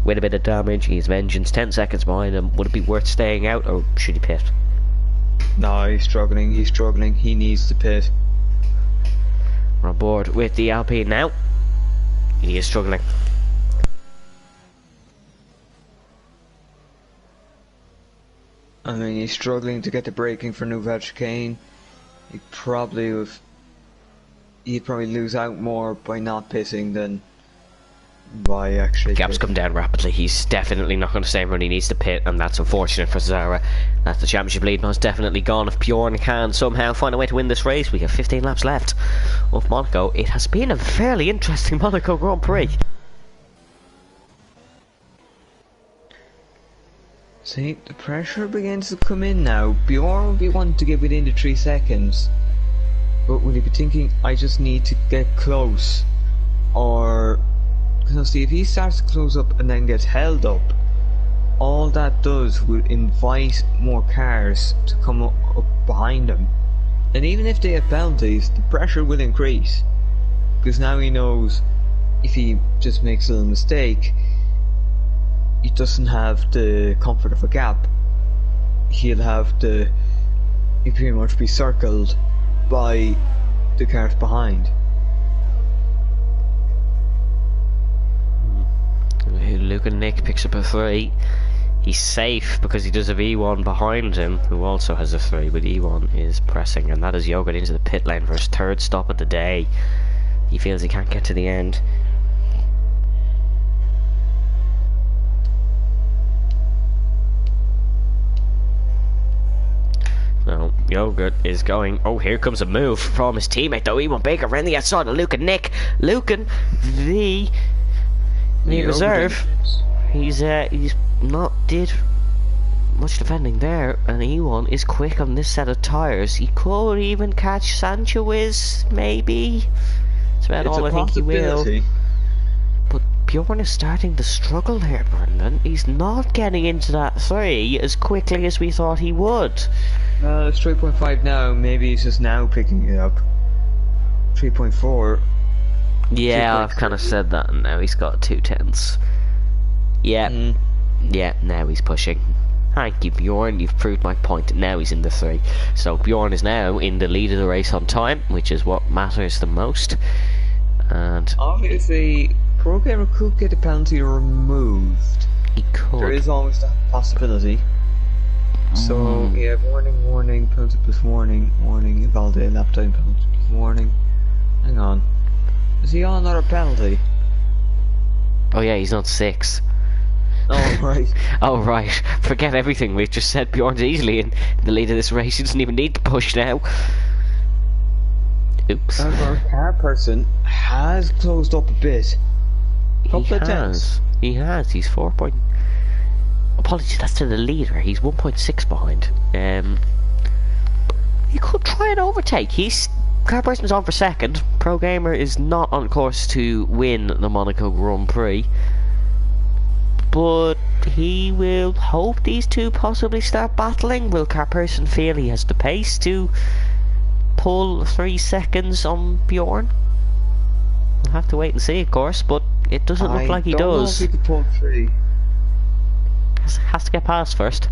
with a bit of damage. He's vengeance 10 seconds behind him. Would it be worth staying out, or should he pit? No, he's struggling. He's struggling. He needs to pit. We're on board with the Alpine now. He is struggling. I mean, he's struggling to get the braking for Nouvelle Chicane. He'd probably lose out more by not pitting than by actually. Gap's come down rapidly. He's definitely not going to stay when he needs to pit, and that's unfortunate for Zara. That's the championship lead most definitely gone. If Bjorn can somehow find a way to win this race, we have 15 laps left of Monaco. It has been a fairly interesting Monaco Grand Prix. See, the pressure begins to come in now. Bjorn will be wanting to get within the 3 seconds. But will he be thinking, I just need to get close? Or, because see, if he starts to close up and then gets held up, all that does will invite more cars to come up behind him. And even if they have penalties, the pressure will increase. Because now he knows if he just makes a little mistake, he doesn't have the comfort of a gap. He'll pretty much be circled by the cars behind. Luke and Nick picks up a 3. He's safe because he does have E1 behind him, who also has a 3, but E1 is pressing, and that is Yoga into the pit lane for his 3rd stop of the day. He feels he can't get to the end. No, Yogurt is going. Oh, here comes a move from his teammate though. Ewan Baker around the outside of Luke and Nick. Luke and the reserve. He's not did much defending there, and Ewan is quick on this set of tyres. He could even catch Sanchez, maybe. That's about all I think he will. But Bjorn is starting to struggle here, Brendan. He's not getting into that 3 as quickly as we thought he would. It's 3.5 now. Maybe he's just now picking it up. 3.4. Yeah, I've kind of said that, and now he's got 2 tenths. Yeah, yeah. Now he's pushing. Thank you, Bjorn. You've proved my point. Now he's in the 3. So Bjorn is now in the lead of the race on time, which is what matters the most. And obviously, Programmer could get the penalty removed. he could. There is always that possibility. So, yeah, warning, penalty plus warning, invalidate lap time, penalty plus warning. Hang on. Is he on another penalty? Oh yeah, he's not 6. Oh, right. Oh right, forget everything we've just said. Bjorn's easily in the lead of this race. He doesn't even need to push now. Oops. Our car person has closed up a bit. He has. He's 4 point. Apologies, that's to the leader. He's 1.6 behind. He could try and overtake. Car person's on for second. Pro Gamer is not on course to win the Monaco Grand Prix. But he will hope these two possibly start battling. Will Car person feel he has the pace to pull 3 seconds on Bjorn? We'll have to wait and see, of course, but it doesn't look like he does. I don't know if he could pull 3. Has to get past first.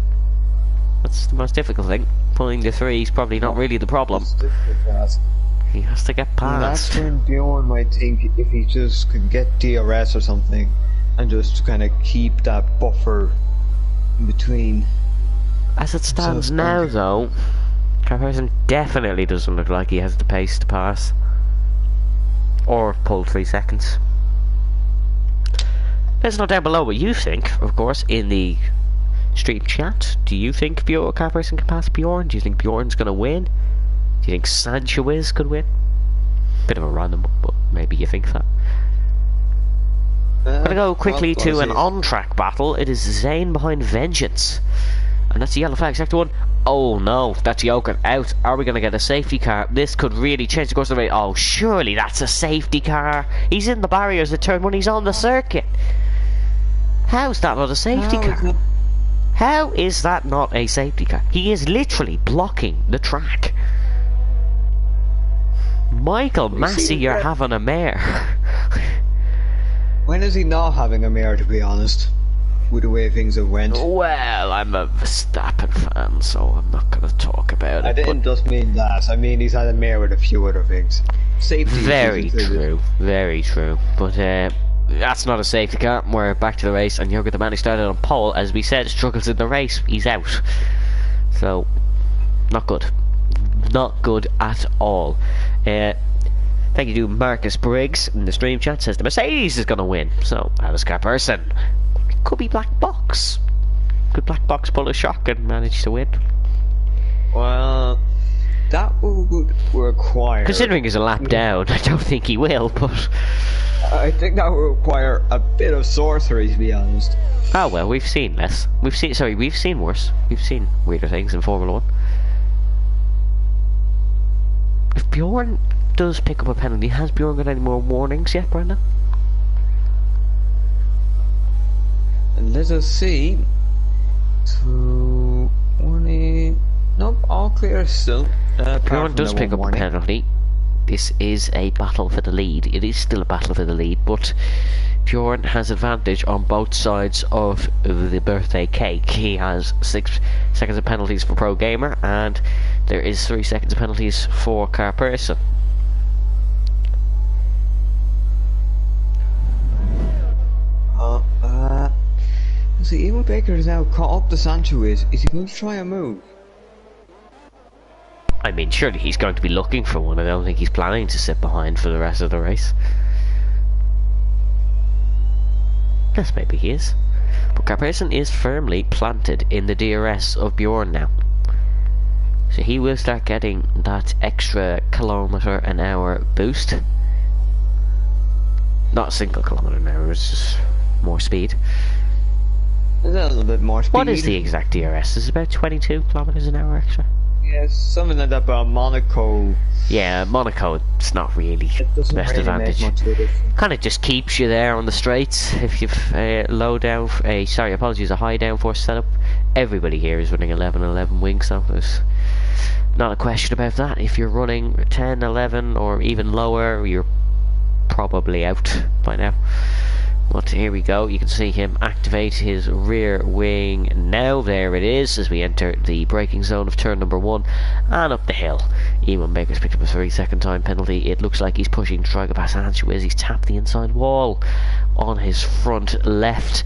That's the most difficult thing. Pulling the 3 is probably not really the problem. He has to get past. And that's when Bjorn might think if he just could get DRS or something and just kind of keep that buffer in between. As it stands now, though, Carson definitely doesn't look like he has the pace to pass or pull 3 seconds. Let us know down below what you think, of course, in the stream chat. Do you think Carson can pass Bjorn? Do you think Bjorn's going to win? Do you think Sanchez could win? Bit of a random one, but maybe you think that. I'm going to go quickly to an on-track battle. It is Zane behind Vengeance. And that's the yellow flag, sector 1. Oh no, that's Joker out. Are we going to get a safety car? This could really change the course of the race. Oh, surely that's a safety car. He's in the barriers at turn 1. He's on the circuit. How's that not a safety car? How is that not a safety car? He is literally blocking the track. Michael Massey, you're having a mare. When is he not having a mare, to be honest? With the way things have went. Well, I'm a Verstappen fan, so I'm not going to talk about it. I didn't just mean that. I mean he's had a mare with a few other things. Safety. Very true. Very true. But that's not a safety car. We're back to the race, and Joker, the man who started on pole, as we said, struggles in the race. He's out. So, not good. Not good at all. Thank you to Marcus Briggs in the stream chat. Says the Mercedes is going to win. So, Alice Car person. Could be Black Box. Could Black Box pull a shock and manage to win? Well, that would require... Considering he's a lap down, I don't think he will, but... I think that would require a bit of sorcery, to be honest. Oh well, we've seen less. We've seen worse. We've seen weirder things in Formula 1. If Bjorn does pick up a penalty, has Bjorn got any more warnings yet, Brenda? And let us see. So, warning. Nope, all clear still. Bjorn does pick up a penalty. This is a battle for the lead. It is still a battle for the lead, but Bjorn has advantage on both sides of the birthday cake. He has 6 seconds of penalties for Pro Gamer, and there is 3 seconds of penalties for Car Person. See, even Baker is now caught up to Sanchez. Is he going to try a move? I mean, surely he's going to be looking for one. I don't think he's planning to sit behind for the rest of the race. Yes, maybe he is. But Carperson is firmly planted in the DRS of Bjorn now. So he will start getting that extra kilometre an hour boost. Not a single kilometre an hour, it's just more speed. A little bit more speed. What is the exact DRS? Is it about 22 kilometres an hour extra? Yeah, something like that, but Monaco... Yeah, Monaco, it's not really the best really advantage. Kind of just keeps you there on the straights. If you've a high downforce setup. Everybody here is running 11 wings, so there's not a question about that. If you're running 10, 11 or even lower, you're probably out by now. But here we go, you can see him activate his rear wing now. There it is, as we enter the braking zone of turn number 1 and up the hill. Ewan Baker's picked up a 3-second time penalty. It looks like he's pushing to try to pass Ansuiz. He's tapped the inside wall on his front left.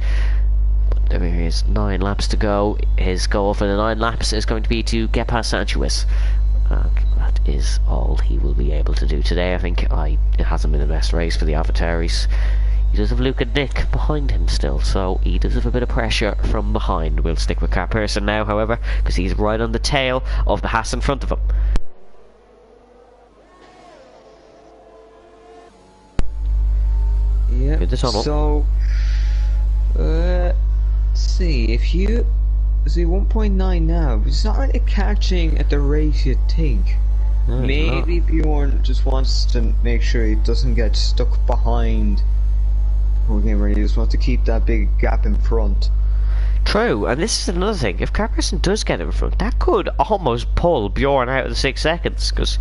But there is 9 laps to go. His goal for the 9 laps is going to be to get past Ansuiz. And that is all he will be able to do today. I think it hasn't been the best race for the Avataris. He does have Luke and Nick behind him still, so he does have a bit of pressure from behind. We'll stick with Carperson now, however, because he's right on the tail of the Haas in front of him. Yeah, the tunnel. So, let's see, if you see 1.9 now, but it's not really catching at the rate you'd think. No, maybe Bjorn just wants to make sure he doesn't get stuck behind. Game where he just wants to keep that big gap in front. True, and this is another thing. If Carperson does get in front, that could almost pull Bjorn out of the 6 seconds, because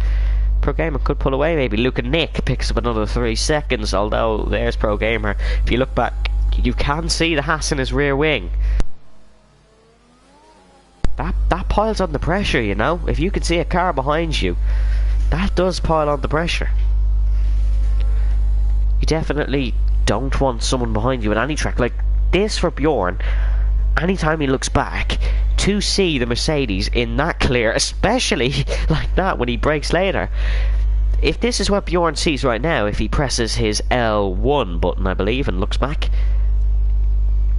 Pro Gamer could pull away. Maybe Luke and Nick picks up another 3 seconds, although there's Pro Gamer. If you look back, you can see the Haas in his rear wing. That piles on the pressure, you know. If you can see a car behind you, that does pile on the pressure. You definitely don't want someone behind you at any track like this for Bjorn. Anytime he looks back to see the Mercedes in that clear, especially like that when he brakes later. If this is what Bjorn sees right now, if he presses his L1 button, I believe, and looks back,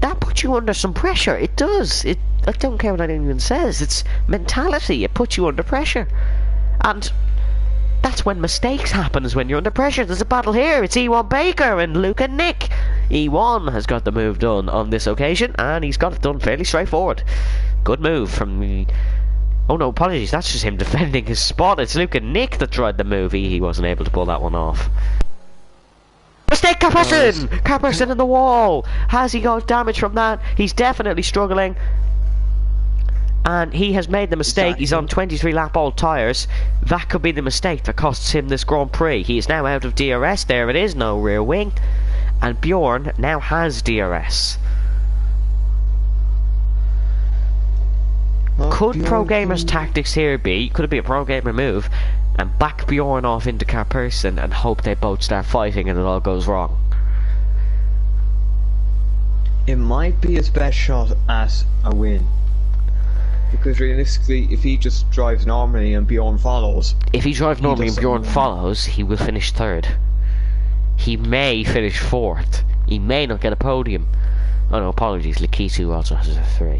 that puts you under some pressure. It does. I don't care what anyone says. It's mentality. It puts you under pressure. And that's when mistakes happen, is when you're under pressure. There's a battle here. It's Ewan Baker and Luke and Nick. Ewan has got the move done on this occasion, and he's got it done fairly straightforward. Good move from the... Oh no, apologies. That's just him defending his spot. It's Luke and Nick that tried the move. He wasn't able to pull that one off. Mistake, Carperson! Carperson in the wall! Has he got damage from that? He's definitely struggling. And he has made the mistake. He's on 23 lap old tyres. That could be the mistake that costs him this Grand Prix. He is now out of DRS. There it is, no rear wing. And Bjorn now has DRS. Well, Could Bjorn Pro Gamer's tactics here be, could it be a Pro Gamer move, and back Bjorn off into Carperson and hope they both start fighting and it all goes wrong? It might be his best shot at a win. Because realistically, if he just drives normally and Bjorn follows... If he drives normally and Bjorn follows, he will finish 3rd. He may finish 4th. He may not get a podium. Oh no, apologies, Lakitu also has a 3.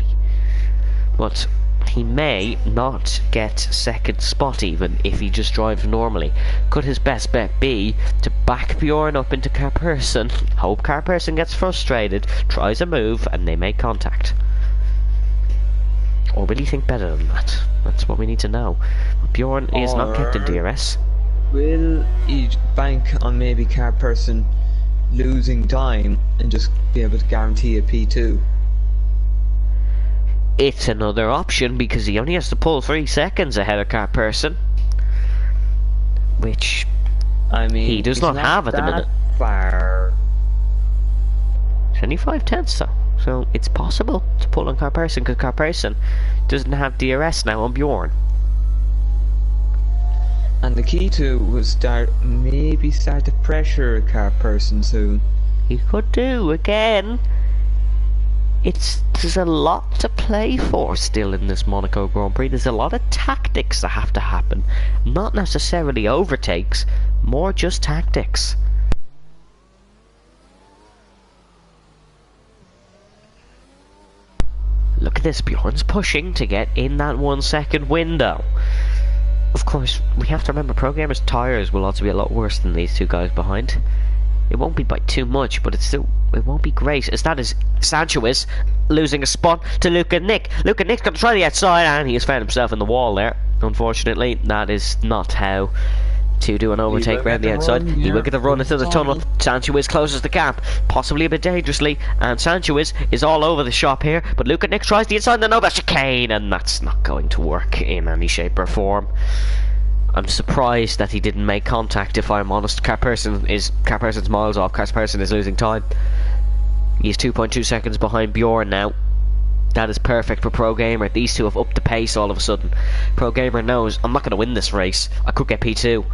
But he may not get 2nd spot even if he just drives normally. Could his best bet be to back Bjorn up into Carperson, hope Carperson gets frustrated, tries a move, and they make contact? Or will he think better than that? That's what we need to know. Bjorn is not kept in DRS. Will he bank on maybe Carperson losing time and just be able to guarantee a P2? It's another option because he only has to pull 3 seconds ahead of Carperson, which I mean, he does not have at the minute. Far. 25 tenths though. So it's possible to pull on Carperson because Carperson doesn't have DRS now on Bjorn. And the key to was maybe start to pressure Carperson soon. He could do again. There's a lot to play for still in this Monaco Grand Prix. There's a lot of tactics that have to happen. Not necessarily overtakes, more just tactics. Look at this, Bjorn's pushing to get in that 1 second window. Of course, we have to remember Pro Gamer's tyres will also be a lot worse than these 2 guys behind. It won't be by too much, but it won't be great. As that is Sanchez losing a spot to Luke and Nick. Luke and Nick's going to try the outside, and he has found himself in the wall there. Unfortunately, that is not how to do an overtake around the outside. He will get the run into the tunnel. Sanchez closes the gap, possibly a bit dangerously, and Sanchez is all over the shop here, but Luke and Nick tries the inside, and no, that's chicane, and that's not going to work in any shape or form. I'm surprised that he didn't make contact, if I'm honest. Carperson's miles off. Carperson is losing time. He's 2.2 seconds behind Bjorn now. That is perfect for Pro Gamer. These two have upped the pace all of a sudden. Pro Gamer knows, I'm not going to win this race. I could get P2.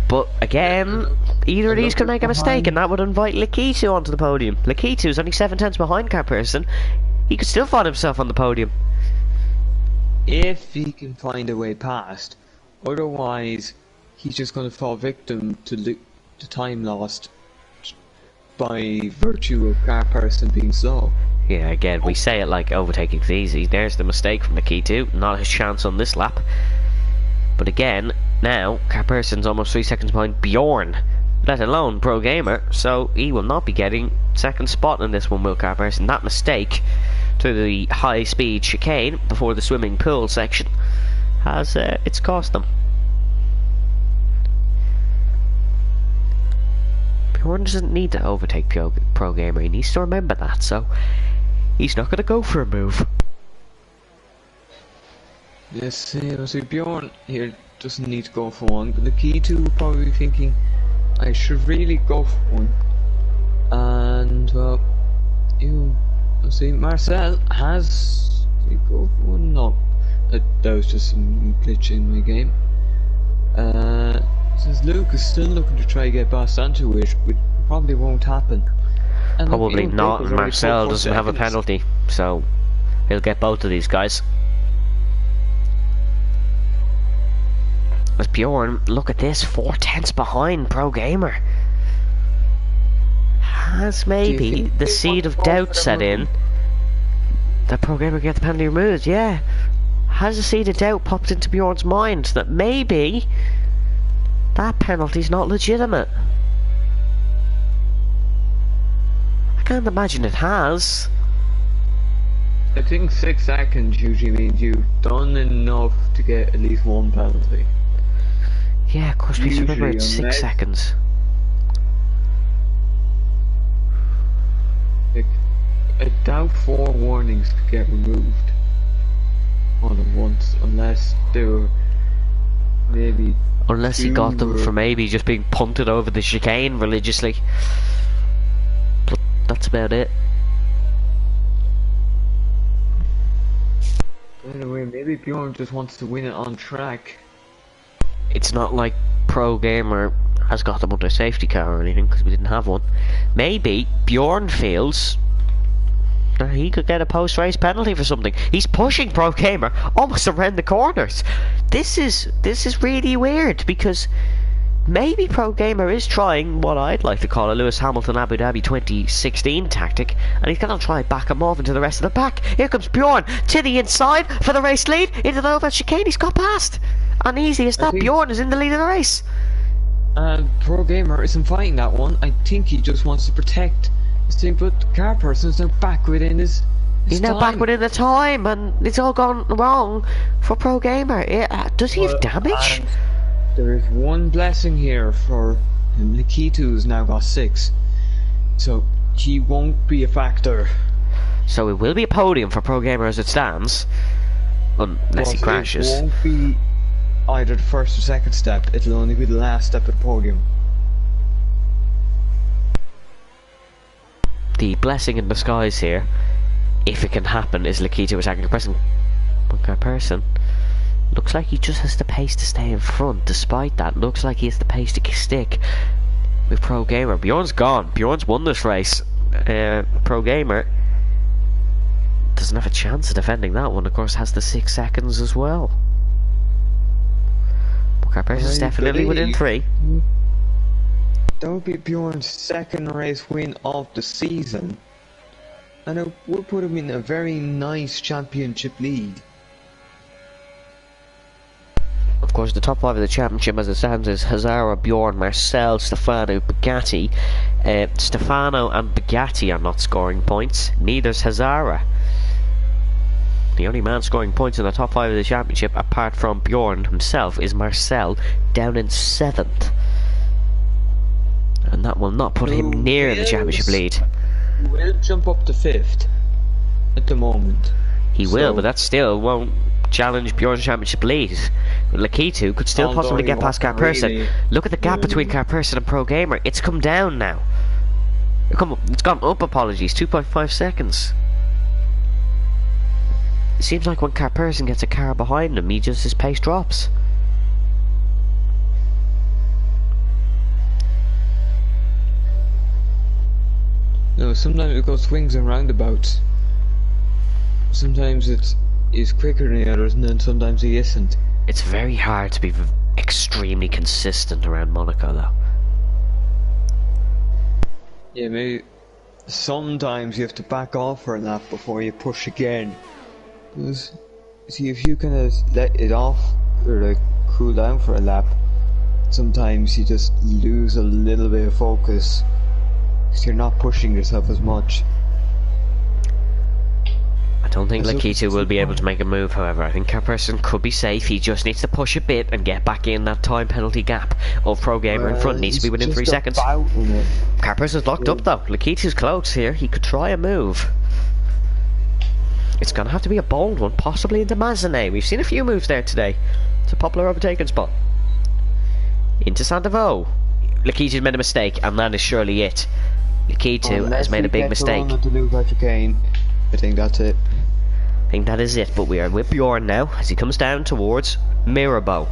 But again, either of these could make a mistake, and that would invite Lakitu onto the podium. Lakitu's only 7 tenths behind Carperson. He could still find himself on the podium. If he can find a way past. Otherwise, he's just going to fall victim to the time lost by virtue of Carperson being slow. Yeah, again, we say it like overtaking's easy. There's the mistake from Lakitu. Not his chance on this lap. But again, now Carperson's almost 3 seconds behind Bjorn, let alone Pro Gamer, so he will not be getting second spot in this one, will Carperson. That mistake to the high speed chicane before the swimming pool section has it's cost them. Bjorn doesn't need to overtake Pro Gamer, he needs to remember that, so he's not going to go for a move. Yes, see Bjorn here doesn't need to go for one, but the key to will probably be thinking, I should really go for one. And see Marcel has to go for one. No, that was just some glitch in my game. Since Luke is still looking to try to get past onto it, which probably won't happen. And probably not, and Marcel doesn't have a penalty, so he'll get both of these guys. As Bjorn, look at this, 4 tenths behind Pro Gamer. Has maybe the seed of doubt set in that Pro Gamer get the penalty removed? Yeah. Has the seed of doubt popped into Bjorn's mind that maybe that penalty's not legitimate? I can't imagine it has. I think 6 seconds usually means you've done enough to get at least one penalty. Yeah, of course, we should remember it's 6 seconds. I doubt 4 warnings could get removed all at once, unless they were maybe... Unless he got them for maybe just being punted over the chicane religiously. But that's about it. Anyway, maybe Bjorn just wants to win it on track. It's not like Pro Gamer has got them under a safety car or anything, because we didn't have one. Maybe Bjorn feels that he could get a post-race penalty for something. He's pushing Pro Gamer almost around the corners. This is really weird, because maybe Pro Gamer is trying what I'd like to call a Lewis Hamilton Abu Dhabi 2016 tactic, and he's going to try back him off into the rest of the pack. Here comes Bjorn to the inside for the race lead into the over chicane. He's got past. And easy as that, Bjorn is in the lead of the race. Pro Gamer isn't fighting that one. I think he just wants to protect his team, but the Carperson is now back within his He's now back within the time, and it's all gone wrong for Pro Gamer. Does he have damage? There is one blessing here for him. Lakitu's now got 6, so he won't be a factor. So it will be a podium for Pro Gamer as it stands, unless he crashes. It won't be either the first or second step, it'll only be the last step of the podium. The blessing in disguise here, if it can happen, is Lakitu attacking Carperson. Looks like he just has the pace to stay in front. Despite that, looks like he has the pace to stick with Pro Gamer. Bjorn's gone. Bjorn's won this race. Pro Gamer doesn't have a chance of defending that one. Of course, has the 6 seconds as well. Carperson's definitely within 3. That would be Bjorn's 2nd race win of the season, and it would put him in a very nice championship lead. Of course, the top 5 of the championship as it stands is Hazara, Bjorn, Marcel, Stefano, Bugatti. Stefano and Bugatti are not scoring points, neither's Hazara. The only man scoring points in the top 5 of the championship, apart from Bjorn himself, is Marcel, down in 7th. And that will not put him near the championship lead. He will jump up to 5th at the moment. He will, but that still won't challenge Bjorn's championship lead, Lakitu could still Although possibly he get past wasn't Carperson. really- Look at the gap Yeah. between Carperson and Pro Gamer. It's come down now. It's gone up, apologies. 2.5 seconds. It seems like when Carperson gets a car behind him, his pace drops. No, sometimes it goes swings and roundabouts. Sometimes he's quicker than the others, and then sometimes he isn't. It's very hard to be extremely consistent around Monaco, though. Yeah, maybe sometimes you have to back off for a lap before you push again. Because, see, if you kind of let it off or like cool down for a lap, sometimes you just lose a little bit of focus because you're not pushing yourself as much. I don't think Let's Lakitu look- will be able to make a move, however. I think Carperson could be safe. He just needs to push a bit and get back in that time penalty gap of Pro Gamer in front. Needs to be within He's 3 just seconds. about in it. Carperson's locked up though. Lakitu's close here. He could try a move. It's gonna have to be a bold one, possibly into Mazanet. We've seen a few moves there today. It's a popular overtaking spot. Into Sandovo. Lakitu's made a mistake, and that is surely it. Lakitu has made a big mistake. I think that's it. I think that is it, but we are with Bjorn now as he comes down towards Mirabeau.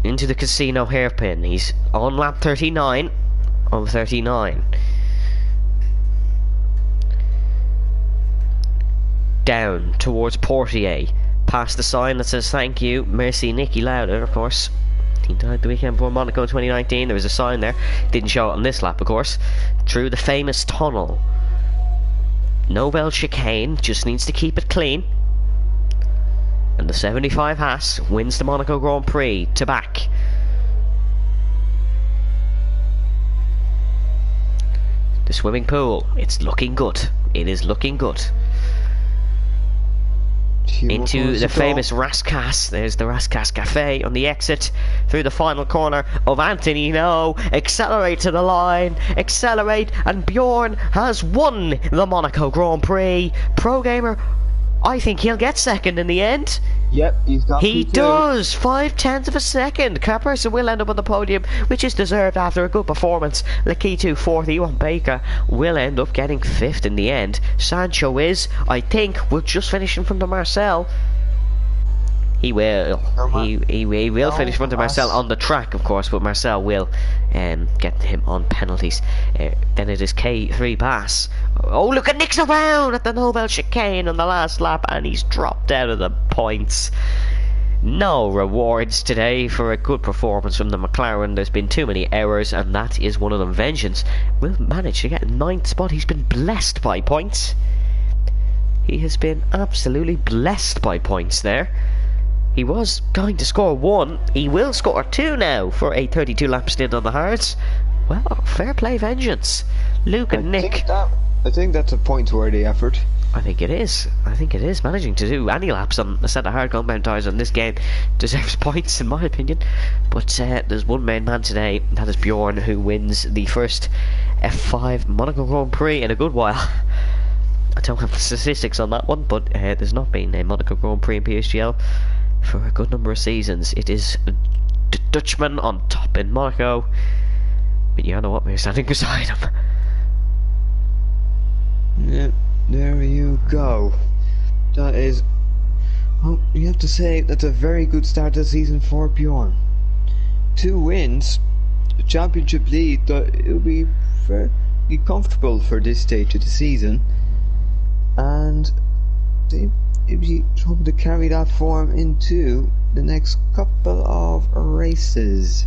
Into the casino hairpin. He's on lap 39 of 39. Down towards Portier. Past the sign that says thank you, merci Nicky Lauda, of course. He died the weekend before Monaco in 2019. There was a sign there. Didn't show it on this lap, of course. Through the famous tunnel. Nobel chicane, just needs to keep it clean. And the 75 Haas wins the Monaco Grand Prix to back. The swimming pool, it's looking good. It is looking good. Into the famous Raskas. There's the Raskas Cafe on the exit through the final corner of Anthony. No, accelerate to the line, accelerate, and Bjorn has won the Monaco Grand Prix. Pro Gamer, I think he'll get second in the end. Yep, he's got He P2. does! 0.5 of a second. Carperson will end up on the podium, which is deserved after a good performance. Lakitu fourth, Iwan Baker will end up getting fifth in the end. Sancho is, I think, will just finish in front of Marcel. He will. He will finish in front of Marcel on the track, of course, but Marcel will get him on penalties. Then it is K3 Bass. Oh, look at Nick's around at the Nobel chicane on the last lap, and he's dropped out of the points. No rewards today for a good performance from the McLaren. There's been too many errors, and that is one of them. Vengeance will manage to get a 9th spot. He's been blessed by points. He has been absolutely blessed by points there. He was going to score 1. He will score 2 now for a 32 lap stint on the hards. Well, fair play, Vengeance. Luke and Nick. I think that's a point-worthy effort. I think it is. I think it is. Managing to do any laps on a set of hard compound tyres on this game deserves points, in my opinion. But there's one main man today. That is Bjorn, who wins the first F5 Monaco Grand Prix in a good while. I don't have the statistics on that one, but there's not been a Monaco Grand Prix in PSGL for a good number of seasons. It is the Dutchman on top in Monaco, but you know what, we're standing beside him. Yep, there you go. That is, well, you have to say that's a very good start to the season for Bjorn. 2 wins, the championship lead. It'll be fairly comfortable for this stage of the season, and they be hoping to carry that form into the next couple of races.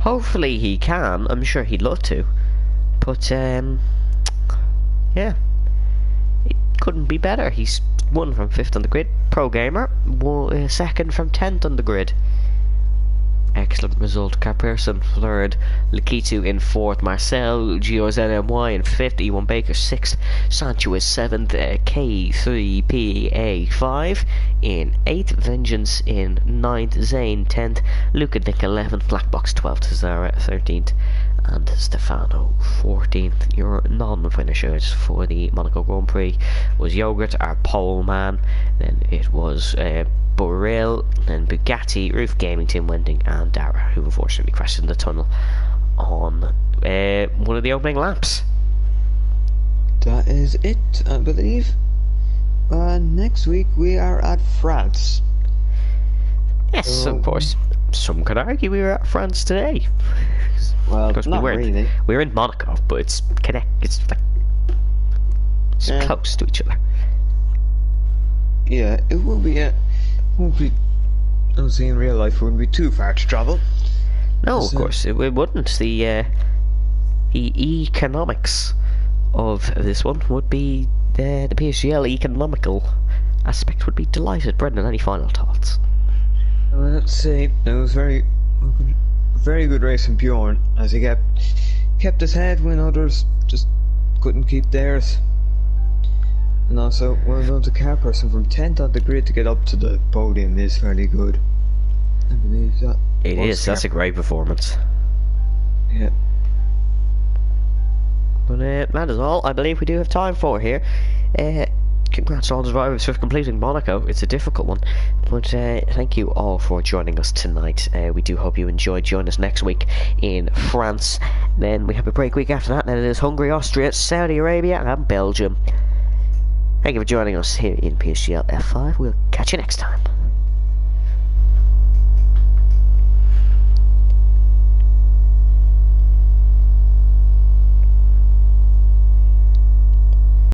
Hopefully he can. I'm sure he'd love to, but yeah, it couldn't be better. He's won from 5th on the grid. Pro Gamer won 2nd from 10th on the grid. Excellent result. Carperson 3rd, Lakitu in 4th, Marcel GOZNMY in 5th, Ewan Baker 6th, Sancho is 7th, K3PA5 in 8th, Vengeance in 9th, Zane 10th, Luke and Nick 11th, Blackbox 12th, Zara 13th, and Stefano. 14th your non-finishers for the Monaco Grand Prix was Yogurt, our pole man, then it was Borrell, then Bugatti, Roof Gaming, Tim Wending, and Dara, who unfortunately crashed in the tunnel on one of the opening laps. That is it, I believe. Next week we are at France. Yes, of course. Some could argue we were at France today. Well, not really. We're in Monaco, but it's It's like close to each other. Yeah, it will be. Won't be. Obviously, in real life, it wouldn't be too far to travel. No, of course it wouldn't. The economics of this one would be the PSGL economical aspect would be delighted. Brendan, any final thoughts? Well, let's see. It was very good race from Bjorn, as he kept his head when others just couldn't keep theirs. And also, well done to car person from 10th on the grid to get up to the podium is fairly good. I believe that. It is. That's a great performance. Yeah. But that is all I believe we do have time for here. Congrats to all the drivers for completing Monaco. It's a difficult one, but thank you all for joining us tonight. We do hope you enjoyed. Join us next week in France. Then we have a break week after that. Then it is Hungary, Austria, Saudi Arabia, and Belgium. Thank you for joining us here in PSGL F5. We'll catch you next time.